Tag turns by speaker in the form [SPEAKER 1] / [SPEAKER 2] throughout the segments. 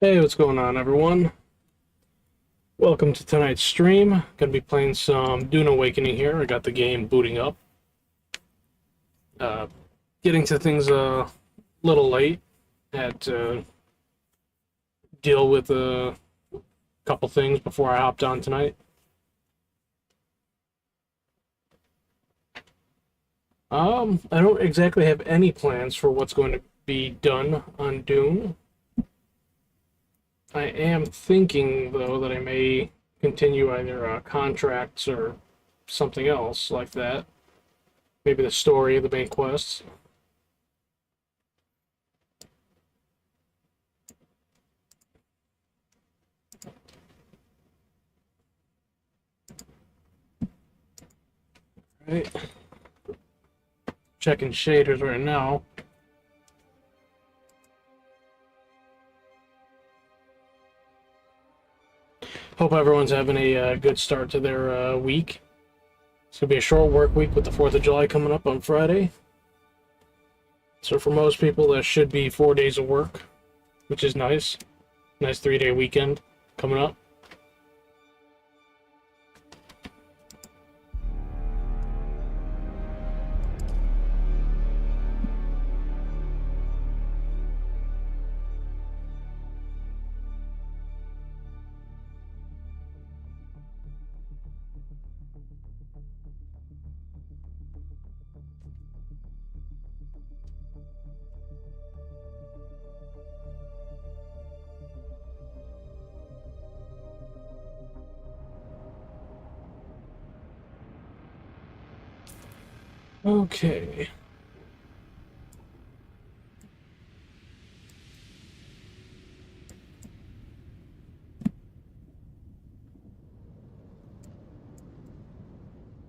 [SPEAKER 1] Hey, what's going on, everyone? Welcome to tonight's stream. Gonna be playing some Dune Awakening here. I got the game booting up. Uh, Getting to things a little late. Had to deal with a couple things before I hopped on tonight. I don't exactly have any plans for what's going to be done on Dune. I am thinking, though, that I may continue either contracts or something else like that. Maybe the story of the main quests. Right. Checking shaders right now. Hope everyone's having a good start to their week. It's gonna be a short work week with the 4th of July coming up on Friday. So for most people, that should be 4 days of work, which is nice. Nice 3-day weekend coming up. Okay.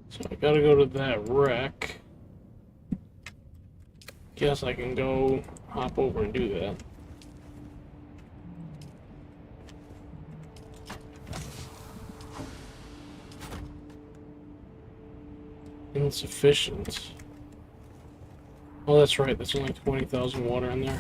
[SPEAKER 1] So I gotta go to that wreck. Guess I can go hop over and do that. Insufficient. Oh, that's right. That's only 20,000 water in there.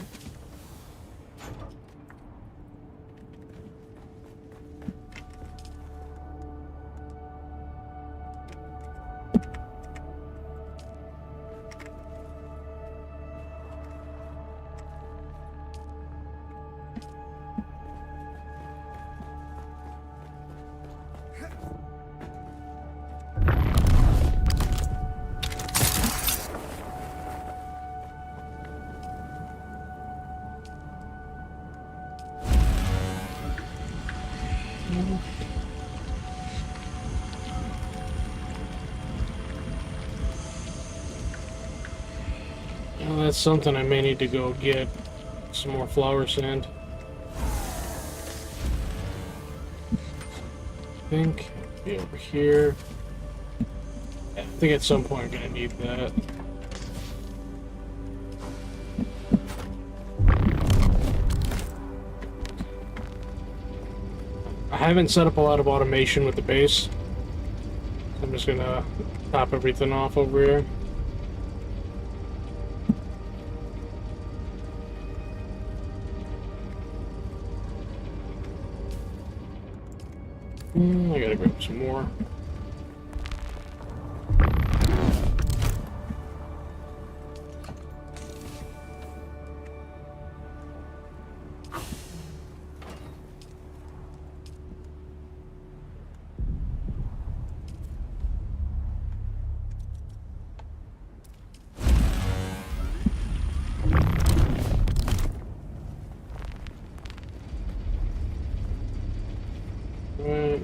[SPEAKER 1] Well, that's something I may need to go get some more flower sand. I think be over here. Yeah, I think at some point I'm gonna need that. I haven't set up a lot of automation with the base. I'm just gonna top everything off over here. I gotta grab some more. Right.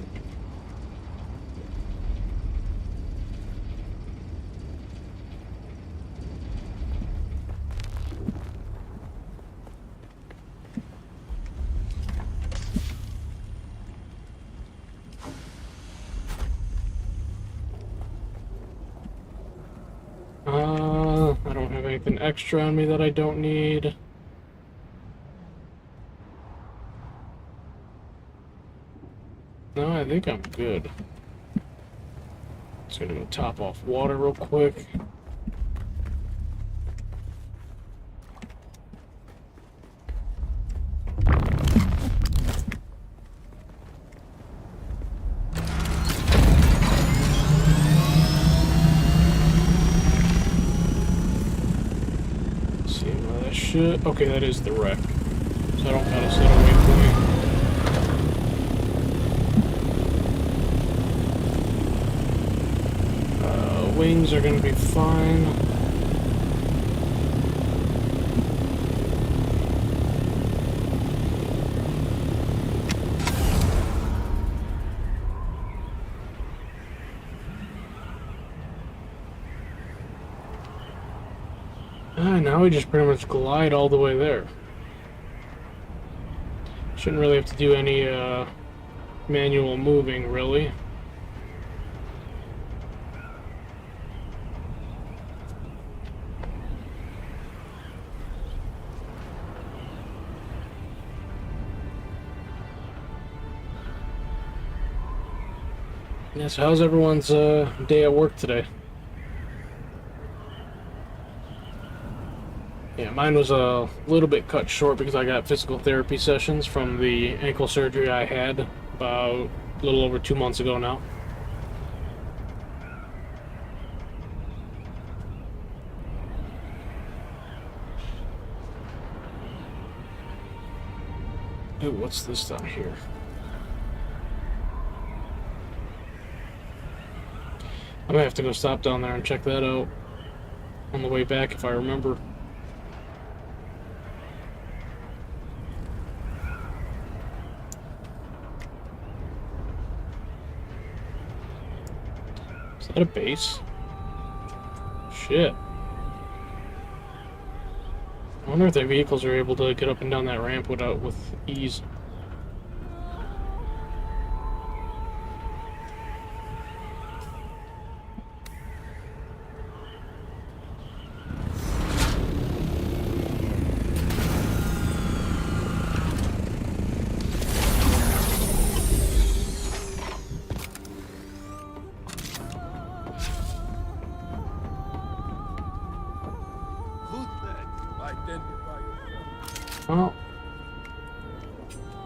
[SPEAKER 1] I don't have anything extra on me that I don't need. No, I think I'm good. Just gonna go top off water real quick. should... Okay, that is the wreck. So I don't gotta set a waypoint. Wings are gonna be fine. Now we just pretty much glide all the way there. Shouldn't really have to do any manual moving, really. Yeah, so how's everyone's day at work today? Yeah, mine was a little bit cut short because I got physical therapy sessions from the ankle surgery I had about a little over 2 months ago now. Ooh, what's this down here? I might have to go stop down there and check that out on the way back if I remember. Is that a base? Shit. I wonder if the vehicles are able to get up and down that ramp with ease. Well,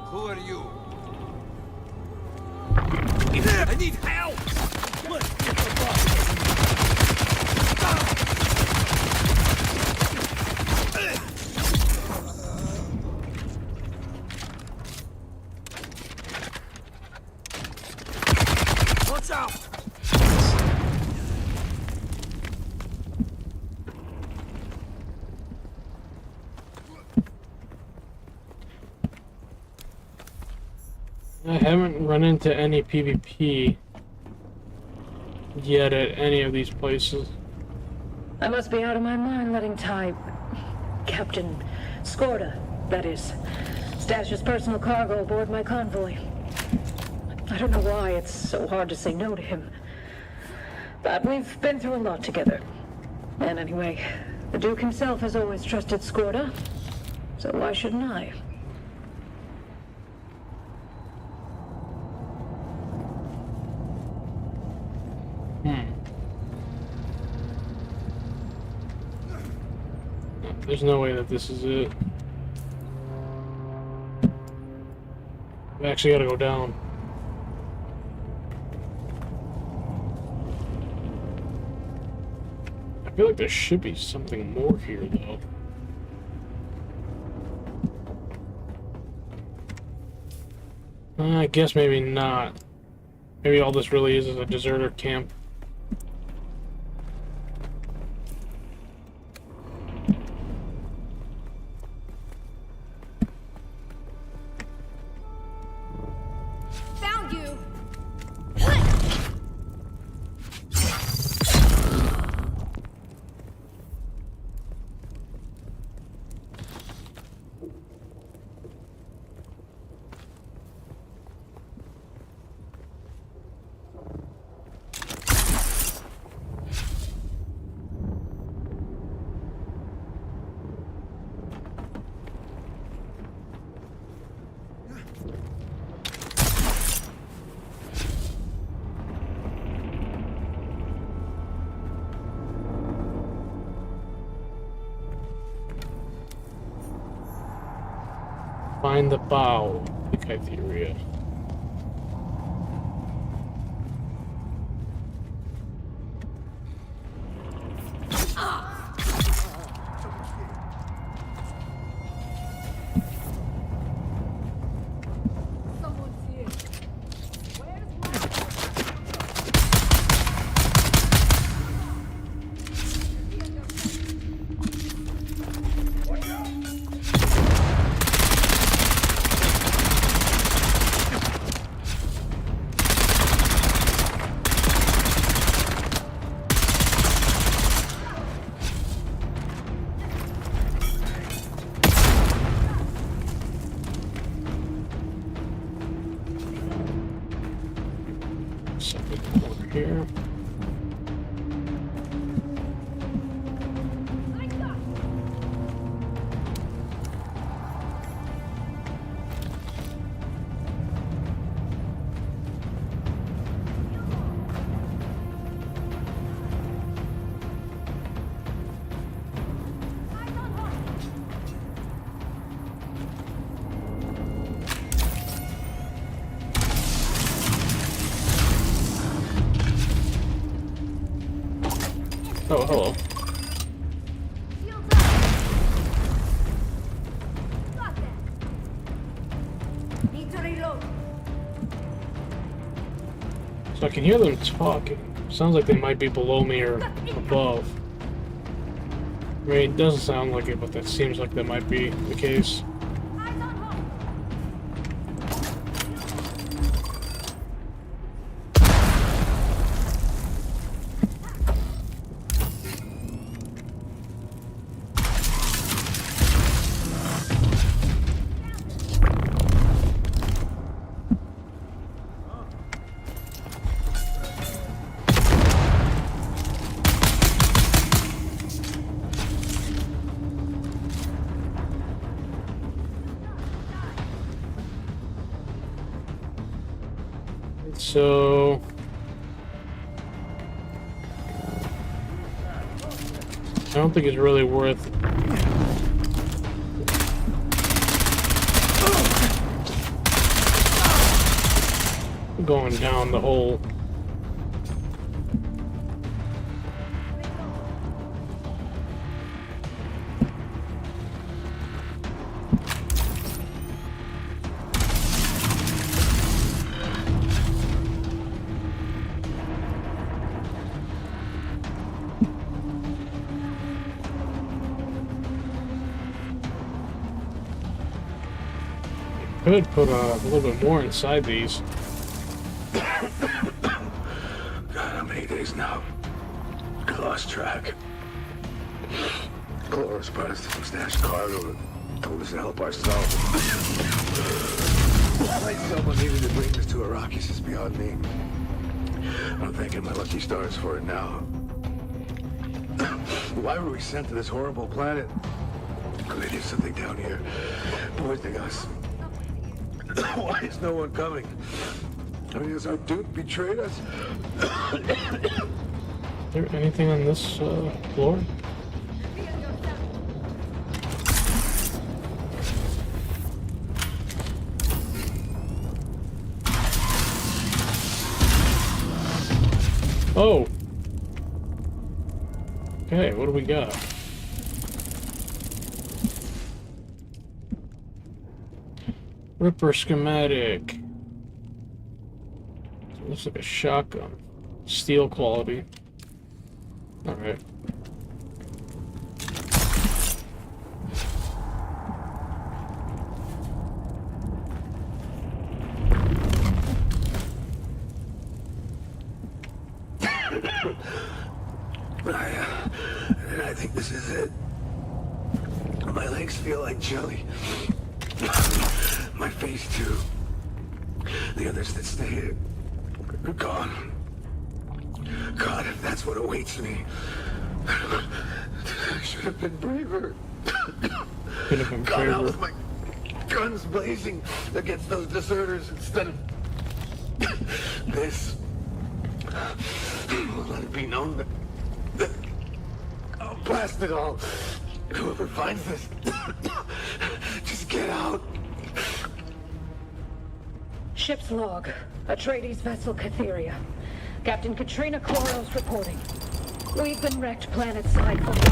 [SPEAKER 2] who are you? I need help! Let's get the bus! Watch out!
[SPEAKER 1] I haven't run into any PvP yet at any of these places.
[SPEAKER 3] I must be out of my mind letting Captain Skorda, that is, stash his personal cargo aboard my convoy. I don't know why it's so hard to say no to him. But we've been through a lot together. And anyway, the Duke himself has always trusted Skorda, so why shouldn't I?
[SPEAKER 1] There's no way that this is it. We actually gotta go down. I feel like there should be something more here, though. I guess maybe not. Maybe all this really is a deserter camp.
[SPEAKER 4] Found you!
[SPEAKER 1] Find the bow, the Kytheria. Oh, hello.
[SPEAKER 4] Shields up. Got that. Need to reload.
[SPEAKER 1] So I can hear them talking. Sounds like they might be below me or above. I mean, it doesn't sound like it, but that seems like that might be the case.
[SPEAKER 4] Eyes on home.
[SPEAKER 1] So I don't think it's really worth going down the hole. Could put a little bit more inside these.
[SPEAKER 2] God, how many days now? I lost track. Chloris brought us to some stashed cargo and told us to help ourselves. Why someone needed to bring this to Arrakis is beyond me. I'm thanking my lucky stars for it now. Why were we sent to this horrible planet? Could they do something down here? Poisoning us. Why is no one coming? I mean, has our Duke betrayed us?
[SPEAKER 1] Is there anything on this floor? Oh! Okay, what do we got? Ripper schematic. It looks like a shotgun. Steel quality. Alright.
[SPEAKER 2] I think this is it. My legs feel like jelly. My face too. The others that stayed are gone. God, if that's what awaits me, I should have been braver.
[SPEAKER 1] Could have been
[SPEAKER 2] Gone out
[SPEAKER 1] braver.
[SPEAKER 2] with my guns blazing against those deserters instead of this. Let it be known that I'll blast it all. Whoever finds this, just get out.
[SPEAKER 3] Ship's log. Atreides vessel Catheria. Captain Katrina Kloros reporting. We've been wrecked planet-side for weeks.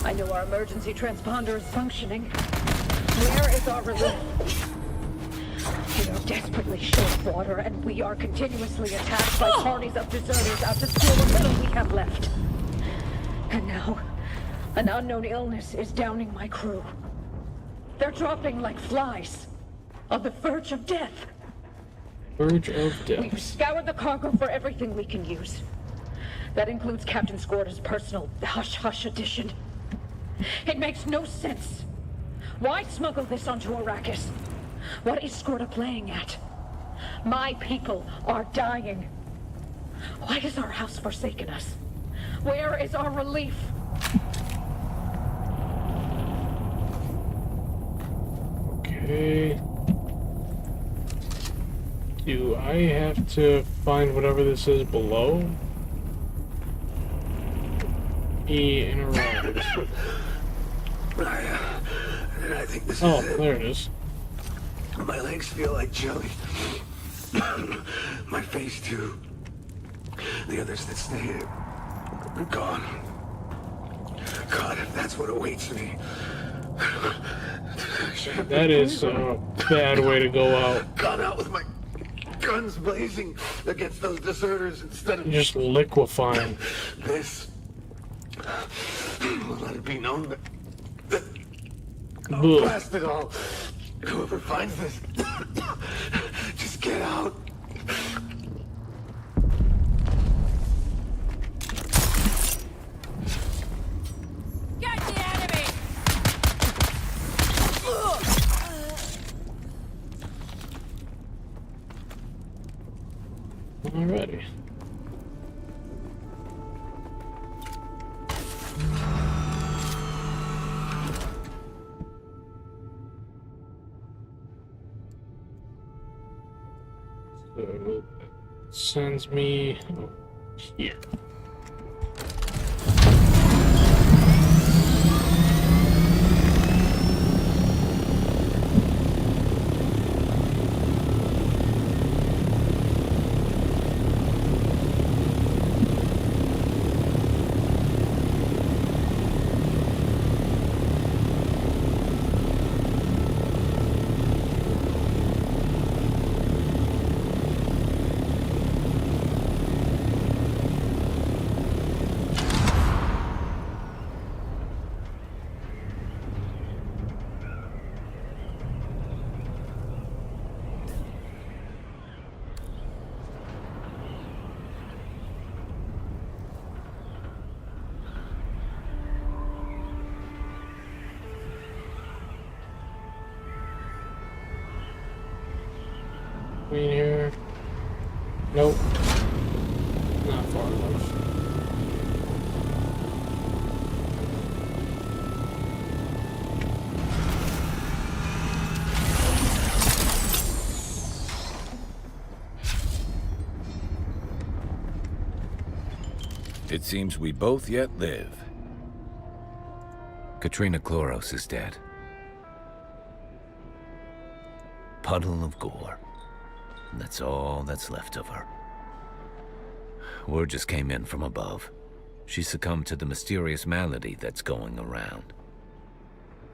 [SPEAKER 3] I know our emergency transponder is functioning. Where is our relief? We are desperately short of water, and we are continuously attacked by parties of deserters out to steal what little we have left. And now, an unknown illness is downing my crew. They're dropping like flies, on the verge of death.
[SPEAKER 1] Verge of death.
[SPEAKER 3] We've scoured the cargo for everything we can use. That includes Captain Scorda's personal hush-hush edition. It makes no sense. Why smuggle this onto Arrakis? What is Scorda playing at? My people are dying. Why has our house forsaken us? Where is our relief?
[SPEAKER 1] Okay. Do I have to find whatever this is below? E interact.
[SPEAKER 2] I think this
[SPEAKER 1] Oh,
[SPEAKER 2] is it.
[SPEAKER 1] there it is.
[SPEAKER 2] My legs feel like jelly. My face too. The others that stayed Gone. God, if that's what awaits me.
[SPEAKER 1] That is a bad way to go out.
[SPEAKER 2] Gone out with my guns blazing against those deserters instead of
[SPEAKER 1] Just liquefying.
[SPEAKER 2] this. Let it be known that
[SPEAKER 1] Ugh.
[SPEAKER 2] blast it all. Whoever finds this, just get out.
[SPEAKER 4] Get the enemy!
[SPEAKER 1] Alrighty. So sends me here. In here. Nope. Not far enough.
[SPEAKER 5] It seems we both yet live. Katrina Chloros is dead. Puddle of gore. That's all that's left of her. Word just came in from above. She succumbed to the mysterious malady that's going around.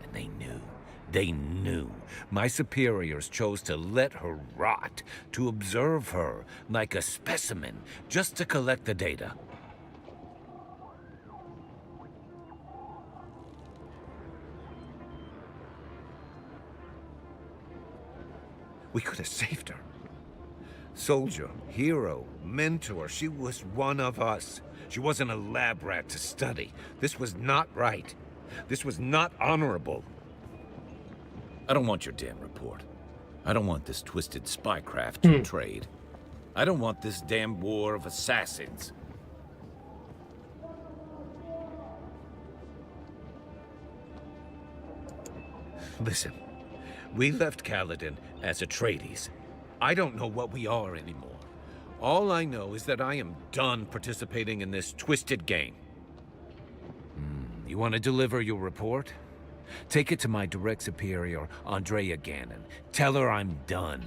[SPEAKER 5] And they knew. My superiors chose to let her rot, to observe her like a specimen, just to collect the data. We could have saved her. Soldier, hero, mentor, she was one of us. She wasn't a lab rat to study. This was not right. This was not honorable. I don't want your damn report. I don't want this twisted spycraft to trade. I don't want this damn war of assassins. Listen, we left Kaladin as Atreides. I don't know what we are anymore. All I know is that I am done participating in this twisted game. You want to deliver your report? Take it to my direct superior, Andrea Gannon. Tell her I'm done.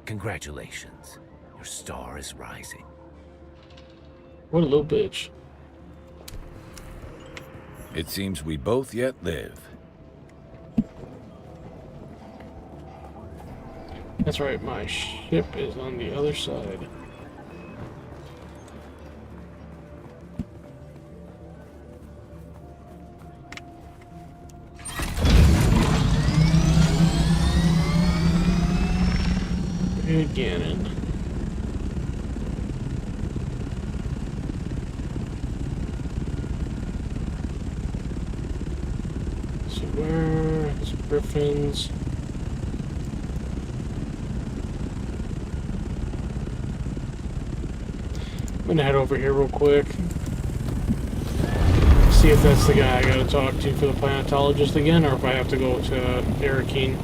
[SPEAKER 5] Congratulations. Your star is rising.
[SPEAKER 1] What a little bitch.
[SPEAKER 5] It seems we both yet live.
[SPEAKER 1] That's right, my ship is on the other side. Good Gannon. So where is Griffin's? I'm gonna head over here real quick. See if that's the guy I gotta talk to for the planetologist again, or if I have to go to Arrakis.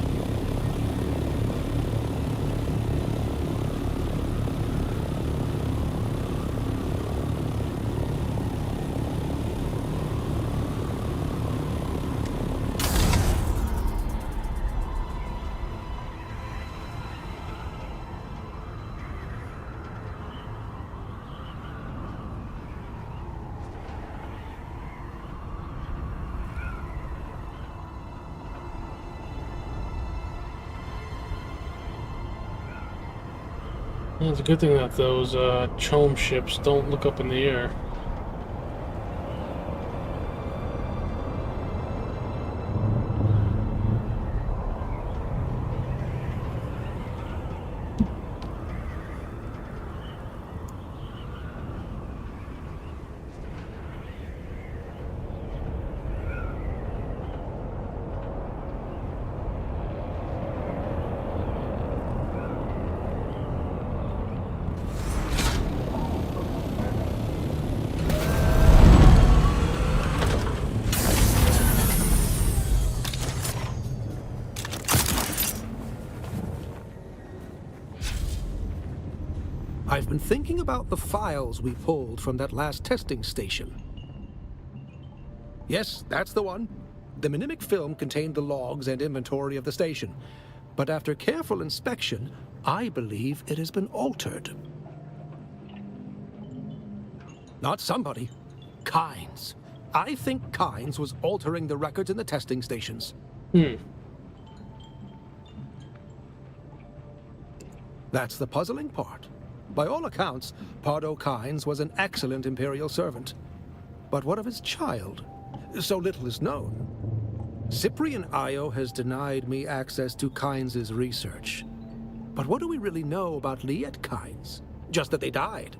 [SPEAKER 1] It's a good thing that those chome ships don't look up in the air.
[SPEAKER 6] I've been thinking about the files we pulled from that last testing station. Yes, that's the one. The mnemic film contained the logs and inventory of the station. But after careful inspection, I believe it has been altered. Not somebody. Kynes. I think Kynes was altering the records in the testing stations. That's the puzzling part. By all accounts, Pardo Kynes was an excellent Imperial servant. But what of his child? So little is known. Cyprian Io has denied me access to Kynes' research. But what do we really know about Liet Kynes? Just that they died.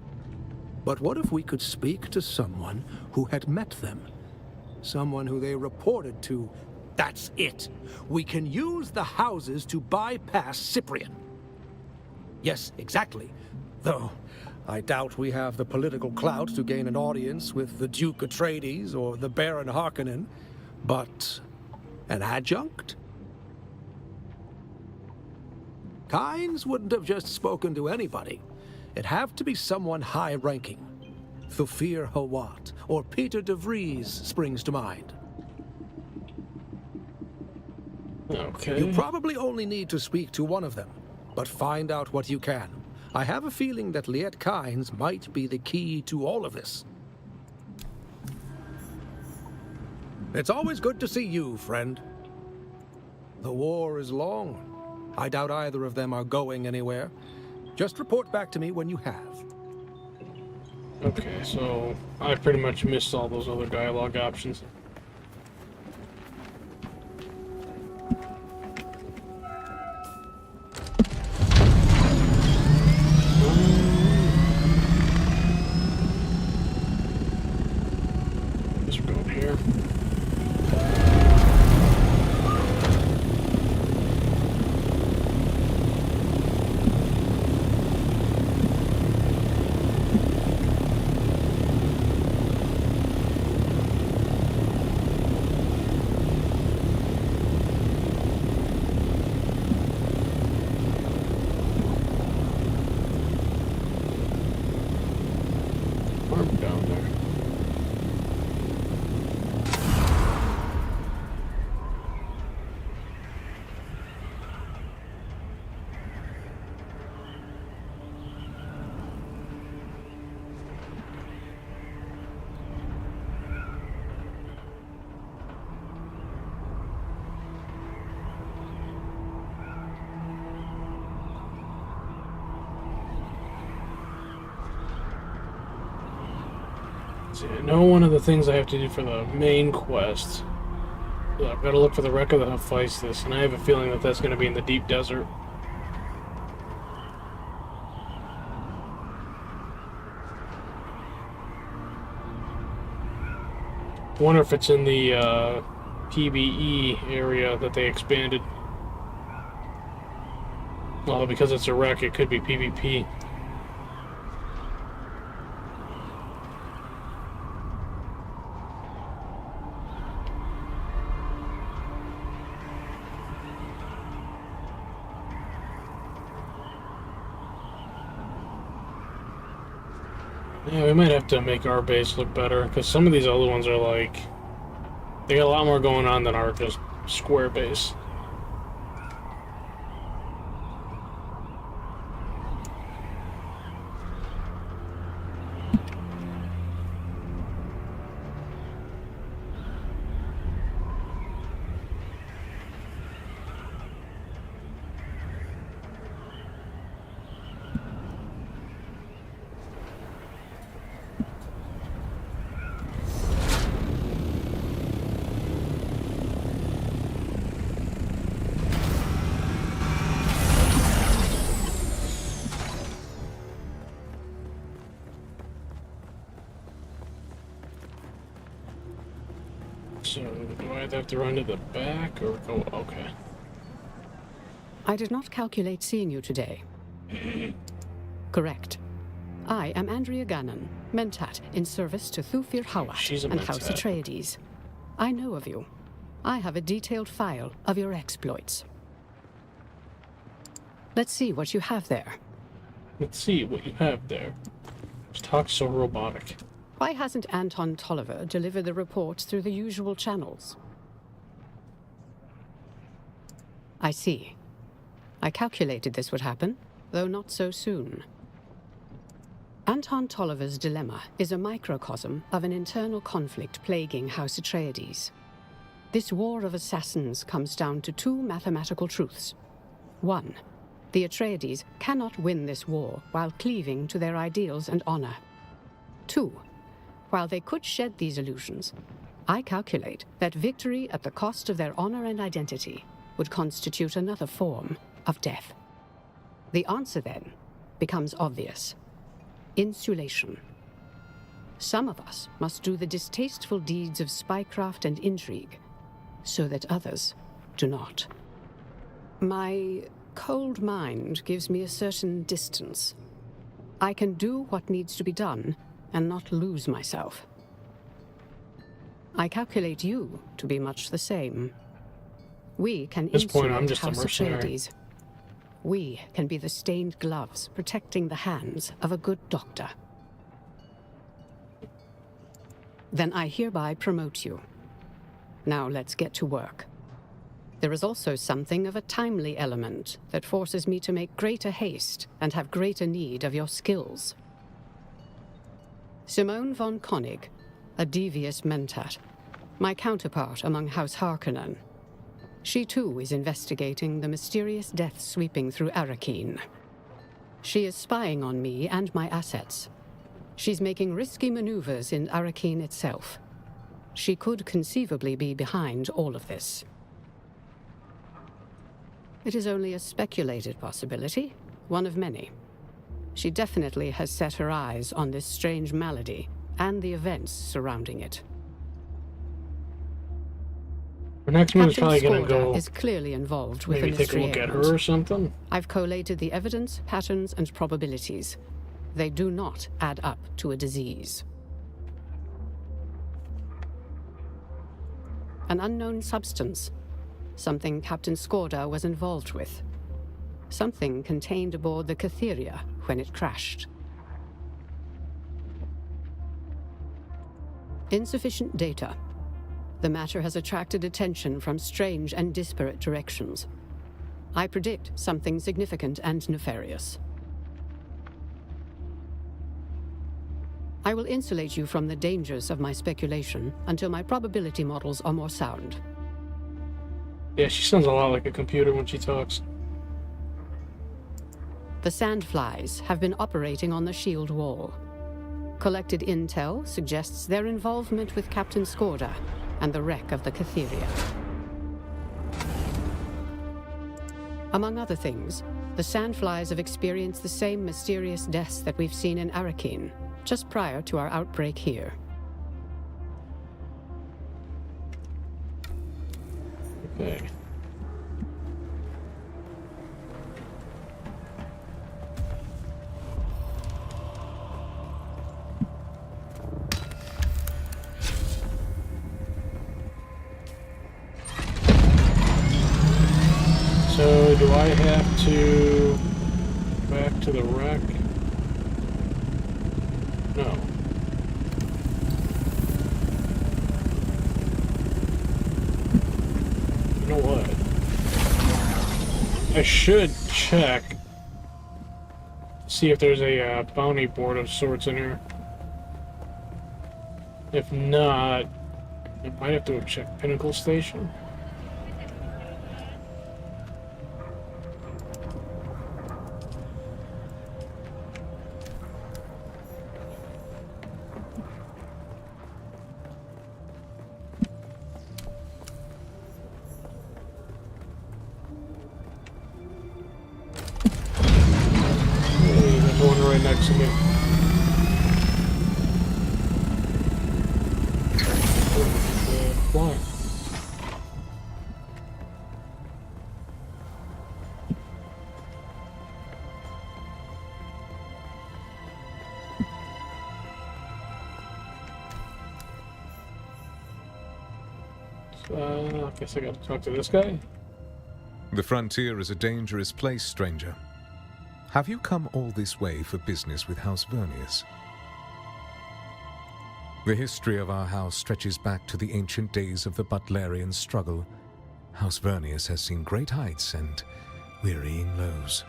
[SPEAKER 6] But what if we could speak to someone who had met them? Someone who they reported to. That's it. We can use the houses to bypass Cyprian. Yes, exactly. Though, I doubt we have the political clout to gain an audience with the Duke Atreides or the Baron Harkonnen. But an adjunct? Kynes wouldn't have just spoken to anybody. It'd have to be someone high-ranking. Thufir Hawat or Peter de Vries springs to mind.
[SPEAKER 1] Okay.
[SPEAKER 6] You probably only need to speak to one of them, but find out what you can. I have a feeling that Liet Kynes might be the key to all of this. It's always good to see you, friend. The war is long. I doubt either of them are going anywhere. Just report back to me when you have.
[SPEAKER 1] Okay, so I pretty much missed all those other dialogue options. Guess we're going here. Farm down there. See, I know one of the things I have to do for the main quest. I've got to look for the record of Hephaestus, and I have a feeling that that's going to be in the deep desert. I wonder if it's in the PBE area that they expanded. Well, because it's a wreck, it could be PvP. Yeah, we might have to make our base look better, because some of these other ones are like... They got a lot more going on than our just square base. So, do I have to run to the back or go? Okay.
[SPEAKER 7] I did not calculate seeing you today. Correct. I am Andrea Gannon, Mentat, in service to Thufir
[SPEAKER 1] She's a
[SPEAKER 7] Hawat and House
[SPEAKER 1] Mentat.
[SPEAKER 7] Atreides. I know of you. I have a detailed file of your exploits. Let's see what you have there.
[SPEAKER 1] Let's see what you have there. Just talk so robotic.
[SPEAKER 7] Why hasn't Anton Tolliver delivered the reports through the usual channels? I see. I calculated this would happen, though not so soon. Anton Tolliver's dilemma is a microcosm of an internal conflict plaguing House Atreides. This war of assassins comes down to two mathematical truths. One, the Atreides cannot win this war while cleaving to their ideals and honor. Two, while they could shed these illusions, I calculate that victory at the cost of their honor and identity would constitute another form of death. The answer, then, becomes obvious. Insulation. Some of us must do the distasteful deeds of spycraft and intrigue, so that others do not. My cold mind gives me a certain distance. I can do what needs to be done and not lose myself. I calculate you to be much the same. We can
[SPEAKER 1] At this point, I'm
[SPEAKER 7] insulate
[SPEAKER 1] just a
[SPEAKER 7] House
[SPEAKER 1] mercenary.
[SPEAKER 7] Atreides. We can be the stained gloves protecting the hands of a good doctor. Then I hereby promote you. Now let's get to work. There is also something of a timely element that forces me to make greater haste and have greater need of your skills. Simone von Koenig, a devious mentat, my counterpart among House Harkonnen. She too is investigating the mysterious death sweeping through Arrakis. She is spying on me and my assets. She's making risky maneuvers in Arrakis itself. She could conceivably be behind all of this. It is only a speculated possibility, one of many. She definitely has set her eyes on this strange malady and the events surrounding it.
[SPEAKER 1] Our next move is
[SPEAKER 7] Captain
[SPEAKER 1] probably gonna
[SPEAKER 7] Skorda
[SPEAKER 1] go.
[SPEAKER 7] is clearly involved with
[SPEAKER 1] Maybe
[SPEAKER 7] the
[SPEAKER 1] take a
[SPEAKER 7] mystery
[SPEAKER 1] look at
[SPEAKER 7] ailment.
[SPEAKER 1] her or something.
[SPEAKER 7] I've collated the evidence, patterns, and probabilities. They do not add up to a disease. An unknown substance. Something Captain Skorda was involved with. Something contained aboard the Catheria when it crashed. Insufficient data. The matter has attracted attention from strange and disparate directions. I predict something significant and nefarious. I will insulate you from the dangers of my speculation until my probability models are more sound.
[SPEAKER 1] Yeah, she sounds a lot like a computer when she talks.
[SPEAKER 7] The Sandflies have been operating on the shield wall. Collected intel suggests their involvement with Captain Skorda and the wreck of the Catheria. Among other things, the Sandflies have experienced the same mysterious deaths that we've seen in Arrakis, just prior to our outbreak here.
[SPEAKER 1] Okay. So, do I have to back to the wreck? No. You know what? I should check. See if there's a bounty board of sorts in here. If not, I might have to go check Pinnacle Station. Hey, there's one right next to me. fly. I guess I gotta talk to this guy.
[SPEAKER 8] The frontier is a dangerous place, stranger. Have you come all this way for business with House Vernius? The history of our house stretches back to the ancient days of the Butlerian struggle. House Vernius has seen great heights and wearying lows.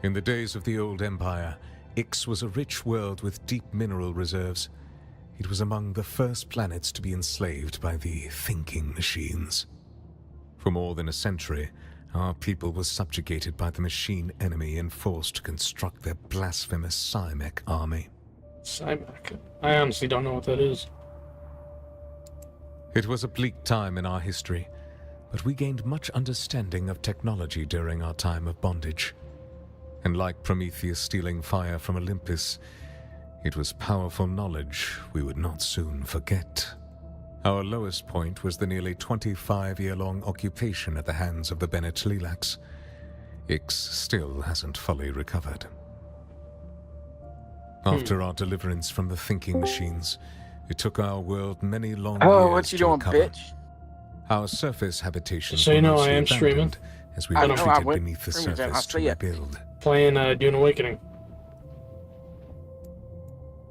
[SPEAKER 8] In the days of the old empire, Ix was a rich world with deep mineral reserves. It was among the first planets to be enslaved by the thinking machines. For more than a century, our people was subjugated by the machine enemy and forced to construct their blasphemous Cymek army.
[SPEAKER 1] Cymek? I honestly don't know what that is.
[SPEAKER 8] It was a bleak time in our history, but we gained much understanding of technology during our time of bondage. And like Prometheus stealing fire from Olympus, it was powerful knowledge we would not soon forget. Our lowest point was the nearly 25-year-long occupation at the hands of the Bene Tleilax. Ix still hasn't fully recovered. After our deliverance from the thinking machines, it took our world many long years
[SPEAKER 9] what you
[SPEAKER 8] to
[SPEAKER 9] doing,
[SPEAKER 8] recover.
[SPEAKER 9] bitch?
[SPEAKER 8] Our surface habitations
[SPEAKER 1] So you
[SPEAKER 8] were
[SPEAKER 1] know
[SPEAKER 8] mostly
[SPEAKER 1] I am streaming.
[SPEAKER 8] abandoned as we
[SPEAKER 9] I
[SPEAKER 8] retreated
[SPEAKER 9] know I would.
[SPEAKER 8] beneath the
[SPEAKER 9] Streaming, I'll
[SPEAKER 8] surface to
[SPEAKER 9] see ya.
[SPEAKER 8] rebuild.
[SPEAKER 1] Playing Dune Awakening.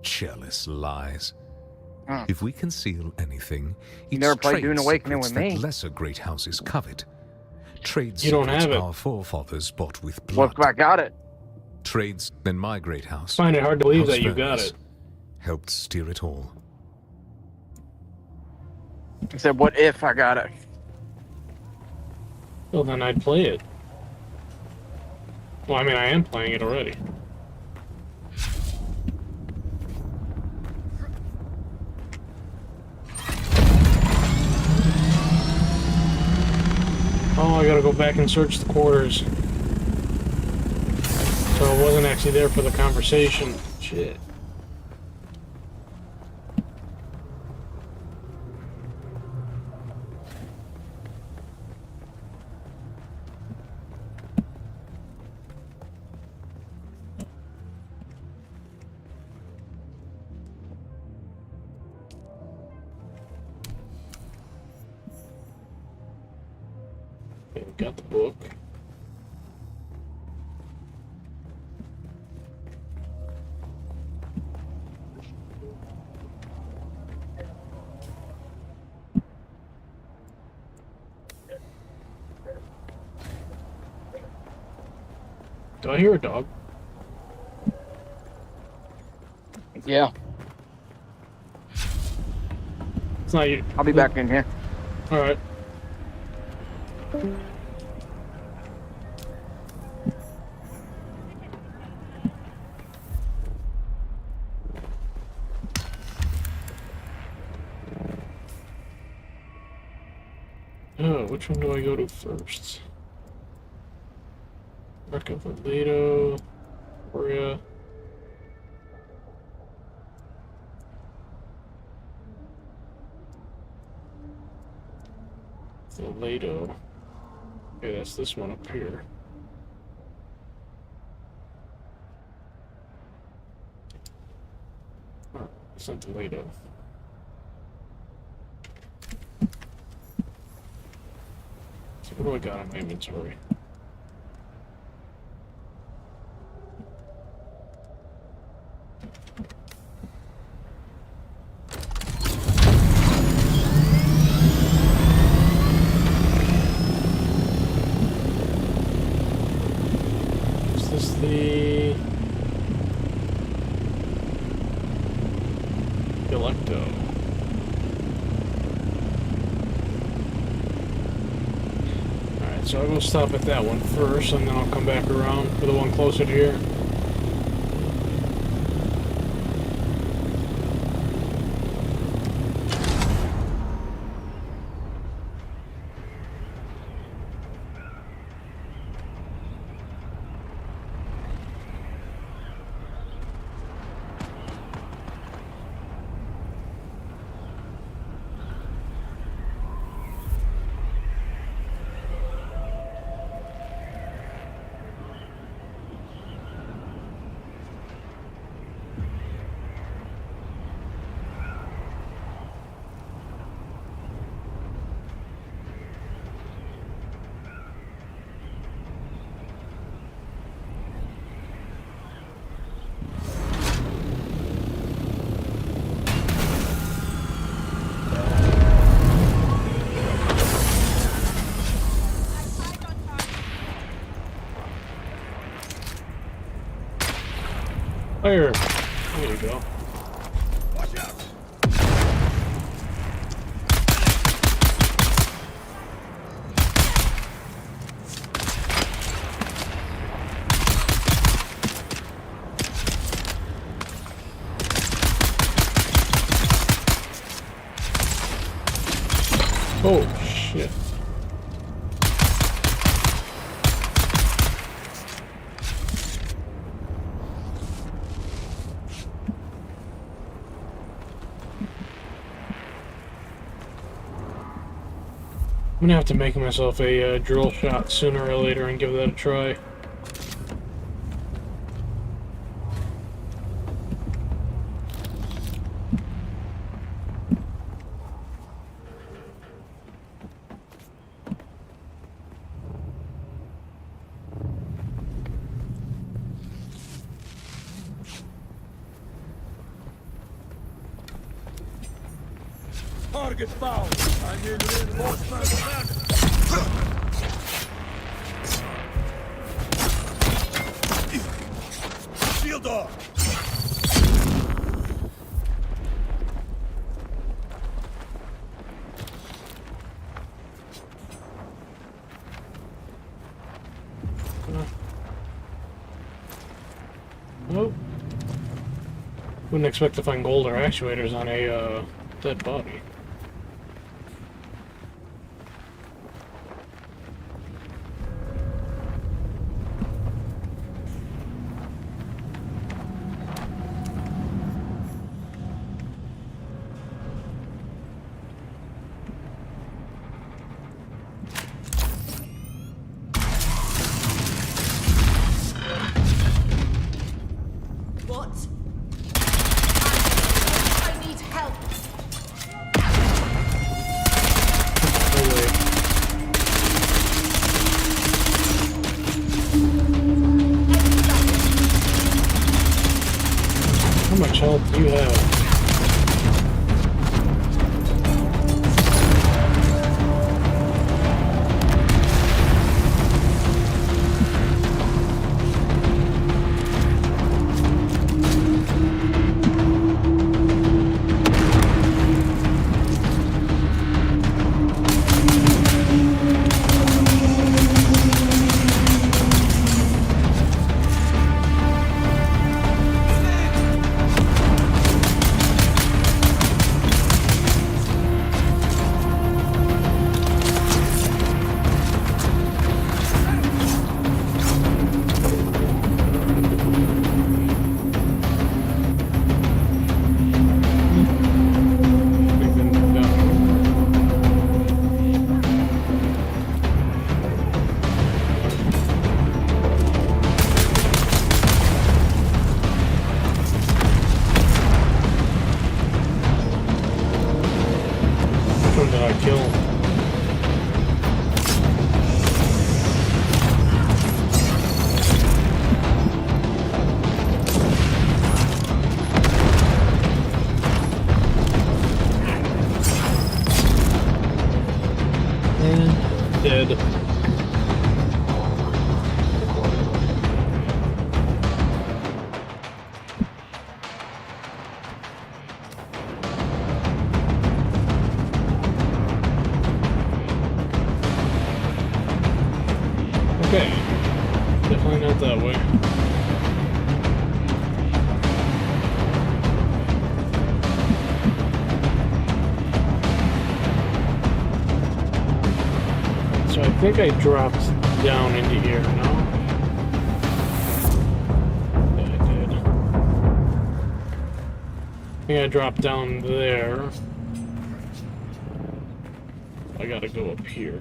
[SPEAKER 8] Jealous lies. If we conceal anything, it's
[SPEAKER 9] never played
[SPEAKER 8] trade
[SPEAKER 9] Dune Awakening
[SPEAKER 8] secrets
[SPEAKER 9] with
[SPEAKER 8] that
[SPEAKER 9] me.
[SPEAKER 8] lesser great houses covet. Trade
[SPEAKER 1] You don't
[SPEAKER 8] secrets
[SPEAKER 1] have it.
[SPEAKER 8] our forefathers bought with
[SPEAKER 9] What
[SPEAKER 8] blood.
[SPEAKER 9] if I got it?
[SPEAKER 8] Trades in my great house.
[SPEAKER 1] I find it hard to believe
[SPEAKER 8] House
[SPEAKER 1] that you got
[SPEAKER 8] Vernius,
[SPEAKER 1] it.
[SPEAKER 8] helped steer it all.
[SPEAKER 9] I said, what if I got it?
[SPEAKER 1] Well, then I'd play it. Well, I mean, I am playing it already. Oh, I gotta go back and search the quarters. So I wasn't actually there for the conversation. Shit. Okay, got the book. Do I hear a dog?
[SPEAKER 9] Yeah,
[SPEAKER 1] It's not you.
[SPEAKER 9] I'll be back in here.
[SPEAKER 1] Alright. Oh, which one do I go to first? Wreck of Leto, Oria. Leto. Okay, that's this one up here. Oh, it's not Leto. So what do I got in my inventory? Is this the Electo? Alright, so I'll go stop at that one first, and then I'll come back around for the one closer to here. Fire! There you go.
[SPEAKER 2] Watch out!
[SPEAKER 1] Oh, shit. I'm gonna have to make myself a drill shot sooner or later and give that a try.
[SPEAKER 2] Target found. I need reinforcements. Shield off.
[SPEAKER 1] Nope. Wouldn't expect to find gold or actuators on a dead body.
[SPEAKER 4] What? I need help.
[SPEAKER 1] No way. How much health do you have? Which one did I kill? And dead. Okay. Definitely not that way. So I think I dropped down into here, no? Yeah, I did. I think I dropped down there. I gotta go up here.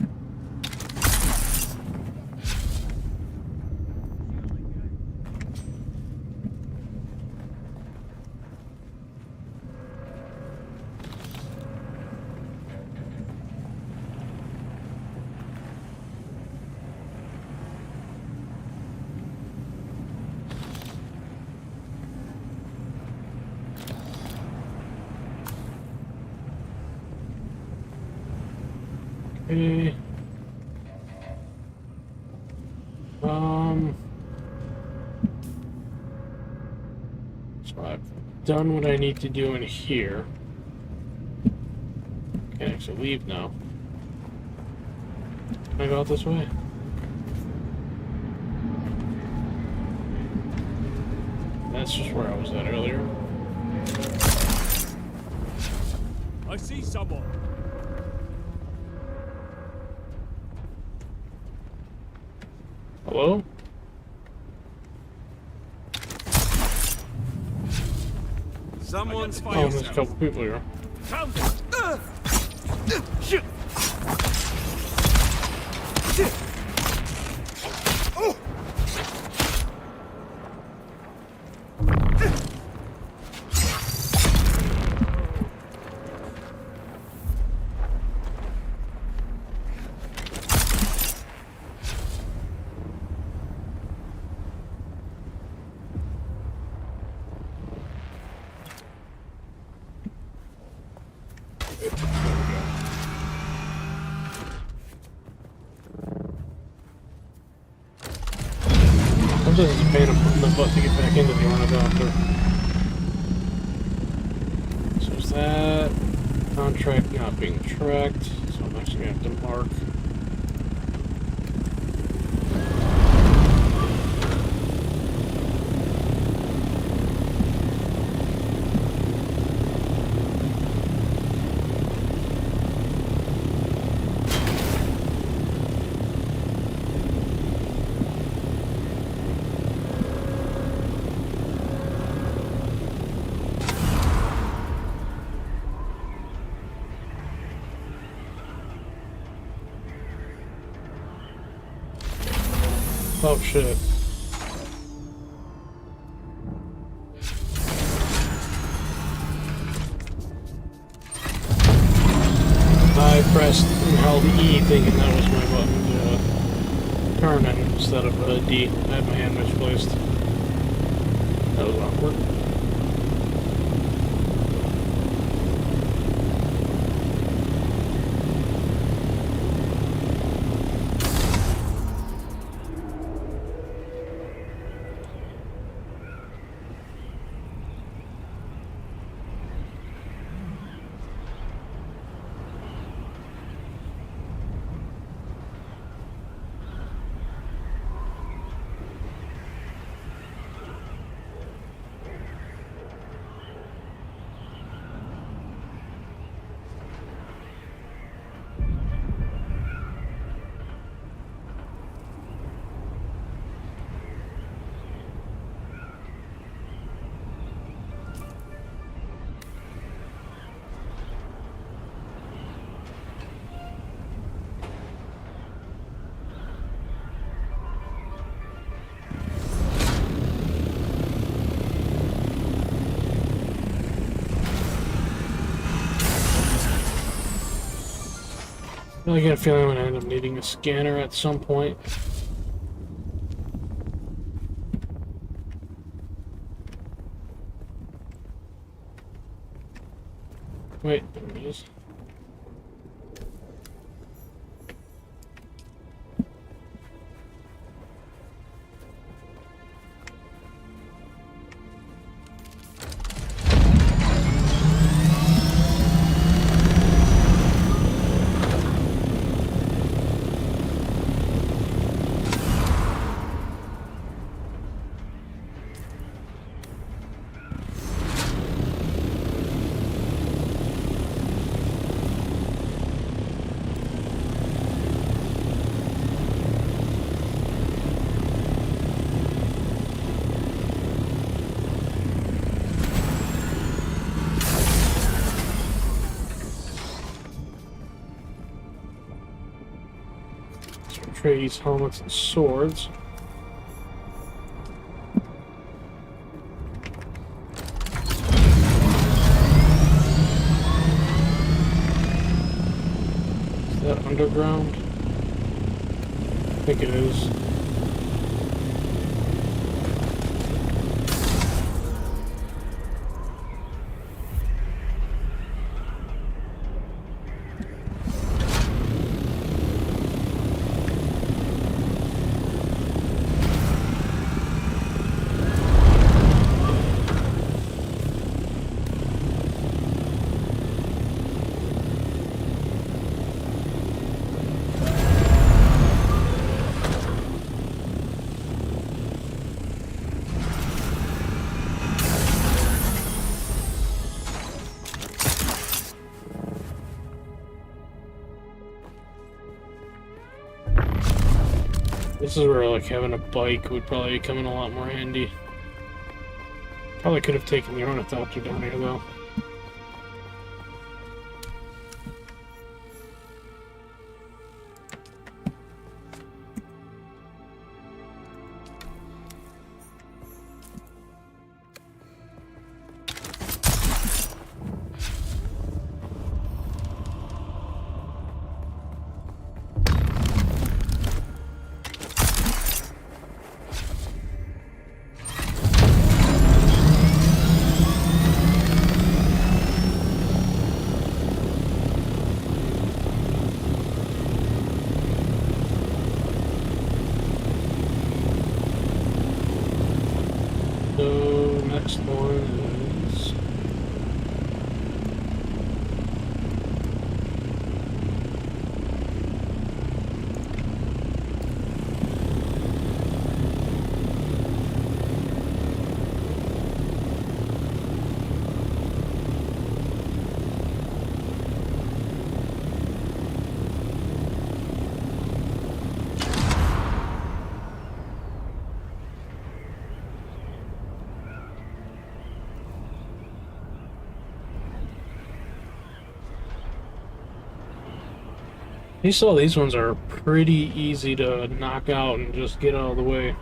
[SPEAKER 1] Okay. So I've done what I need to do in here. Can actually leave now. Can I go out this way? That's just where I was at earlier.
[SPEAKER 10] I see someone.
[SPEAKER 1] Hello?
[SPEAKER 10] Someone's
[SPEAKER 1] Oh,
[SPEAKER 10] fired.
[SPEAKER 1] there's a couple people here.
[SPEAKER 10] Found it. Shit.
[SPEAKER 1] Sometimes it's a pain in the butt to get back into the ornithopter. So is that contract not being tracked? So I'm actually gonna have to mark. Oh shit. I pressed and held E thinking that was my button to turn it instead of D. I had my hand misplaced. That was awkward. I get a feeling I'm gonna end up needing a scanner at some point. Wait, there it is. Trades, helmets, and swords. Is that underground? I think it is. This is where like having a bike would probably come in a lot more handy. Probably could have taken the ornithopter down here though. So next one is these ones are pretty easy to knock out and just get out of the way.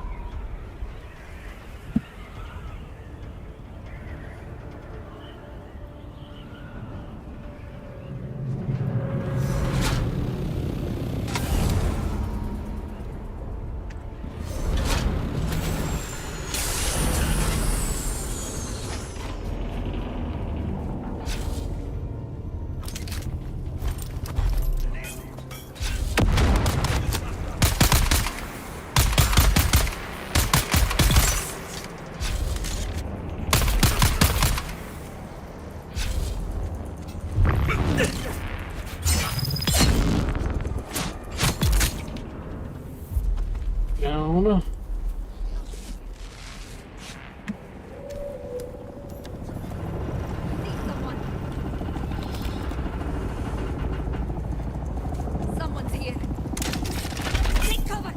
[SPEAKER 1] Down.
[SPEAKER 4] Someone's here. Take cover.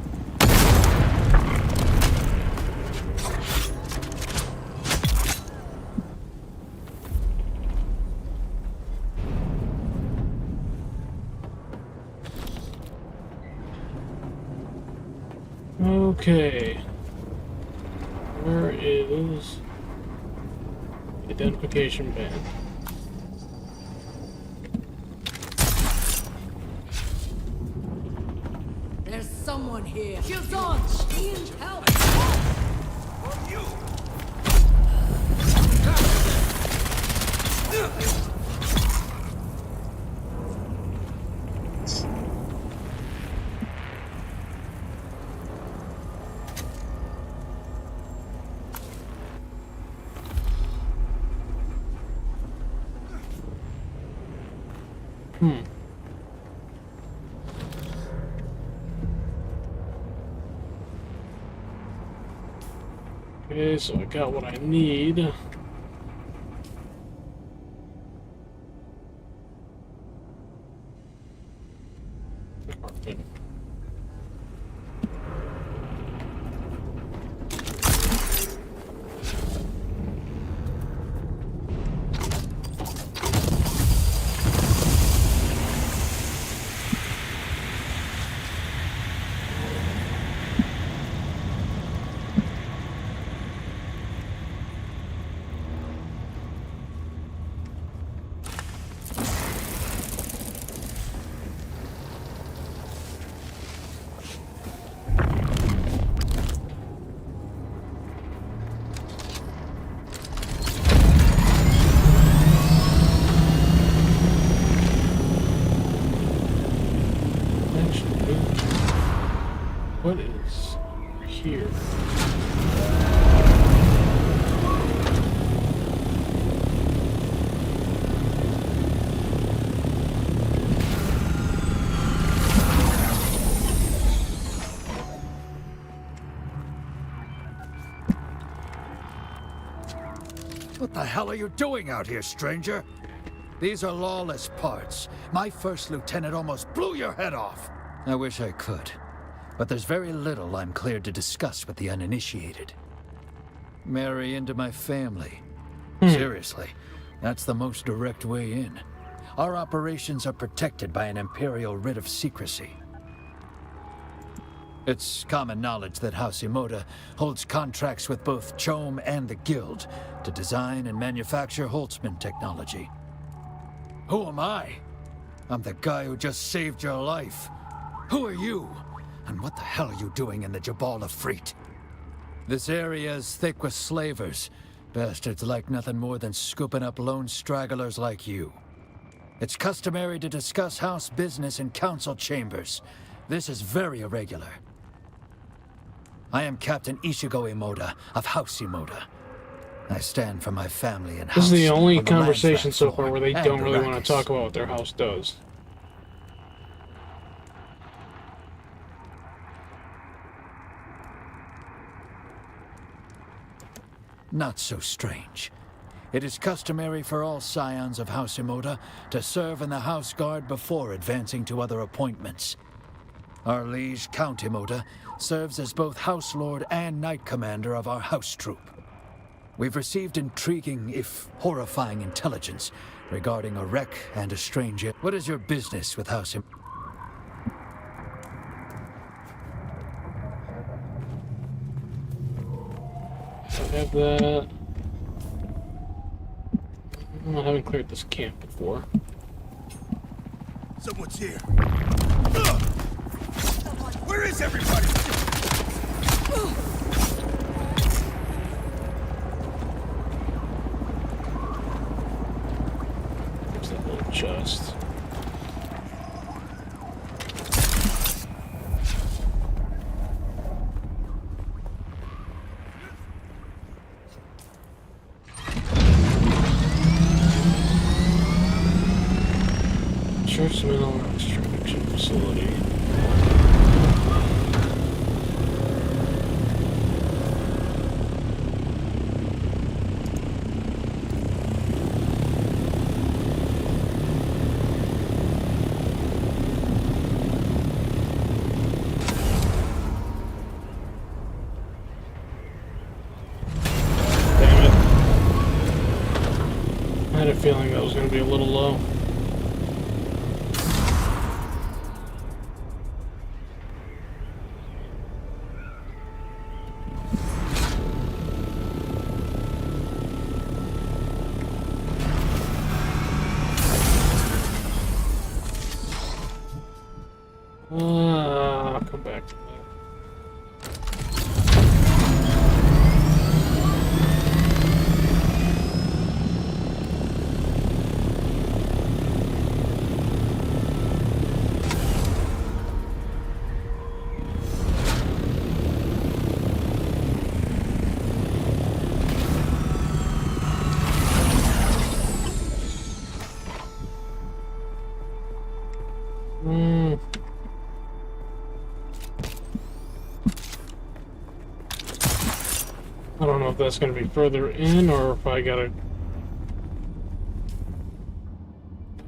[SPEAKER 1] Okay. Where is the identification band?
[SPEAKER 4] There's someone here. Shields on. Need help.
[SPEAKER 1] Okay, so I got what I need. What is here?
[SPEAKER 11] What the hell are you doing out here, stranger? These are lawless parts. My first lieutenant almost blew your head off. I wish I could. but there's very little I'm cleared to discuss with the uninitiated. Marry into my family. Seriously, that's the most direct way in. Our operations are protected by an Imperial writ of secrecy. It's common knowledge that House Imoda holds contracts with both CHOAM and the Guild to design and manufacture Holtzman technology. Who am I? I'm the guy who just saved your life. Who are you? And what the hell are you doing in the Jabal of Freet? This area is thick with slavers. Bastards like nothing more than scooping up lone stragglers like you. It's customary to discuss house business in council chambers. This is very irregular. I am Captain Ishigo Imoda of House Imoda. I stand for my family and house.
[SPEAKER 1] This is the only
[SPEAKER 11] on the lands
[SPEAKER 1] conversation
[SPEAKER 11] left
[SPEAKER 1] so
[SPEAKER 11] for
[SPEAKER 1] far where they
[SPEAKER 11] and
[SPEAKER 1] don't really want
[SPEAKER 11] Arrakis.
[SPEAKER 1] to talk about what their house does.
[SPEAKER 11] Not so strange. It is customary for all scions of House Imoda to serve in the House Guard before advancing to other appointments. Our liege, Count Imoda, serves as both House Lord and Knight Commander of our house troop. We've received intriguing, if horrifying, intelligence regarding a wreck and a stranger. What is your business with House Imoda?
[SPEAKER 1] I have that. I haven't cleared this camp before.
[SPEAKER 10] Someone's here. Where is everybody?
[SPEAKER 1] There's that little chest. Church mineral extraction facility. Damn it. I had a feeling that was going to be a little low. I'll come back to that. I don't know if that's going to be further in or if I gotta.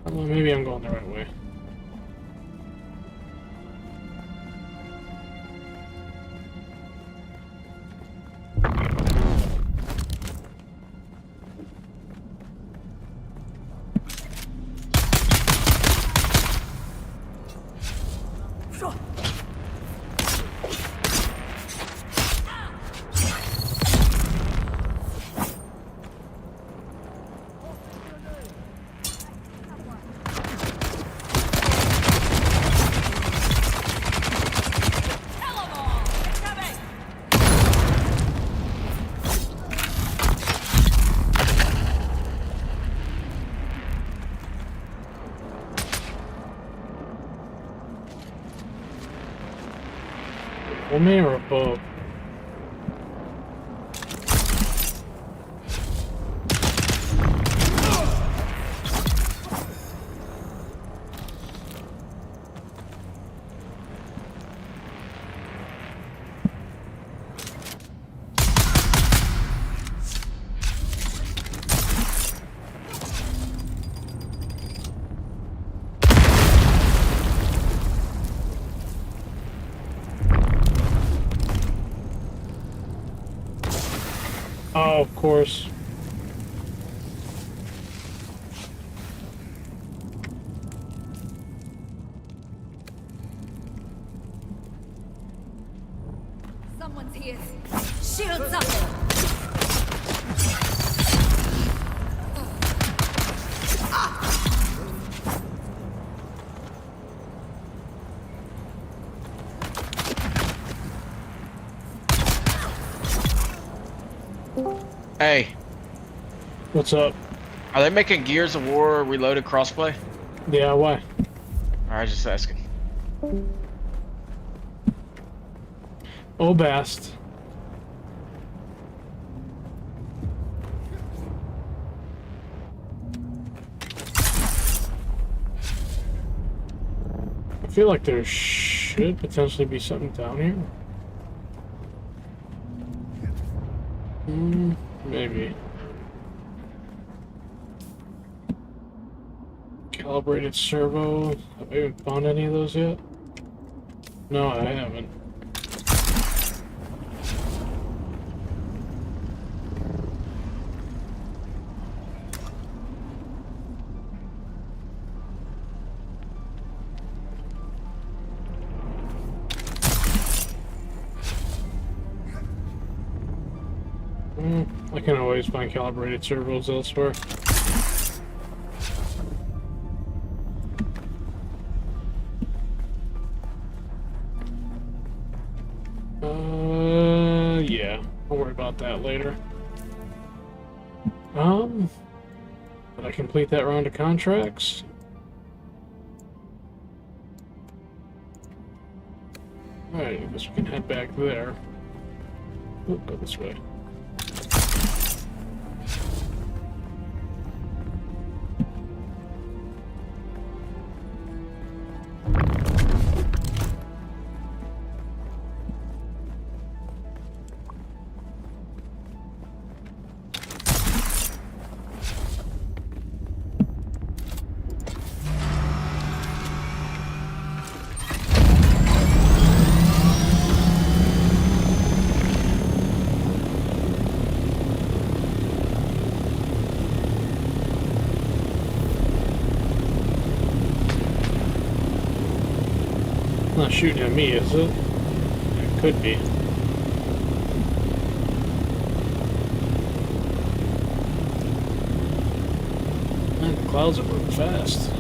[SPEAKER 1] Well, maybe I'm going the right way. Below me or above? Oh, of course.
[SPEAKER 4] Someone's here. Shields up!
[SPEAKER 9] Hey,
[SPEAKER 1] What's up?
[SPEAKER 9] are they making Gears of War Reloaded crossplay?
[SPEAKER 1] Yeah, why?
[SPEAKER 9] Alright, just asking.
[SPEAKER 1] Oh, Bast. I feel like there should potentially be something down here. Maybe. Calibrated servo. Have I even found any of those yet? No, I haven't. I can always find calibrated servos elsewhere. Yeah. I'll worry about that later. Did I complete that round of contracts? Alright, I guess we can head back there. Oh, go this way. Not shooting at me, is it? It could be. Man, the clouds are moving fast.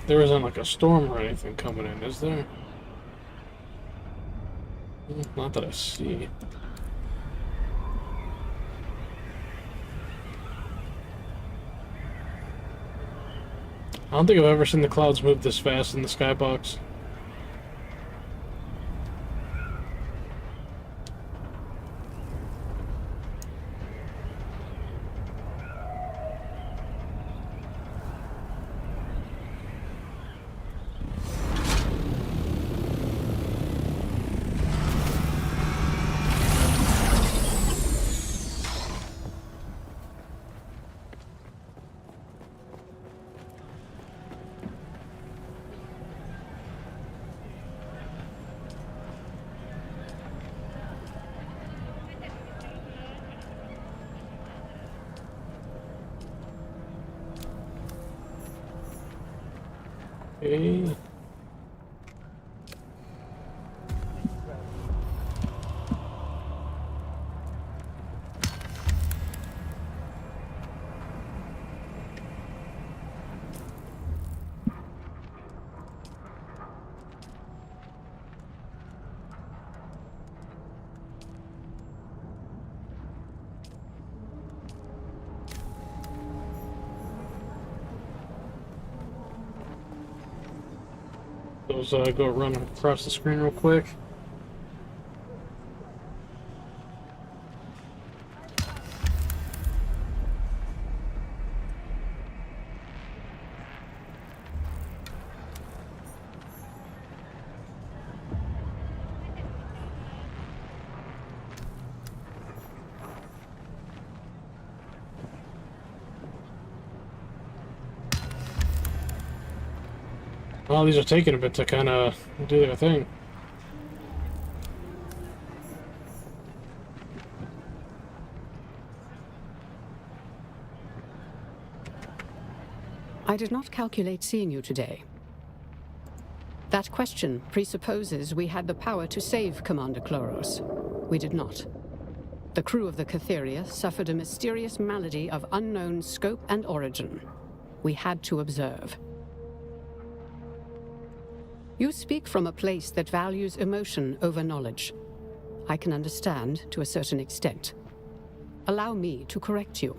[SPEAKER 1] There isn't like a storm or anything coming in, is there? Not that I see. I don't think I've ever seen the clouds move this fast in the skybox. Okay. Those go run across the screen real quick. Well, these are taking a bit to kind of do their thing.
[SPEAKER 7] I did not calculate seeing you today. That question presupposes we had the power to save Commander Kloros. We did not. The crew of the Catheria suffered a mysterious malady of unknown scope and origin. We had to observe. You speak from a place that values emotion over knowledge. I can understand to a certain extent. Allow me to correct you.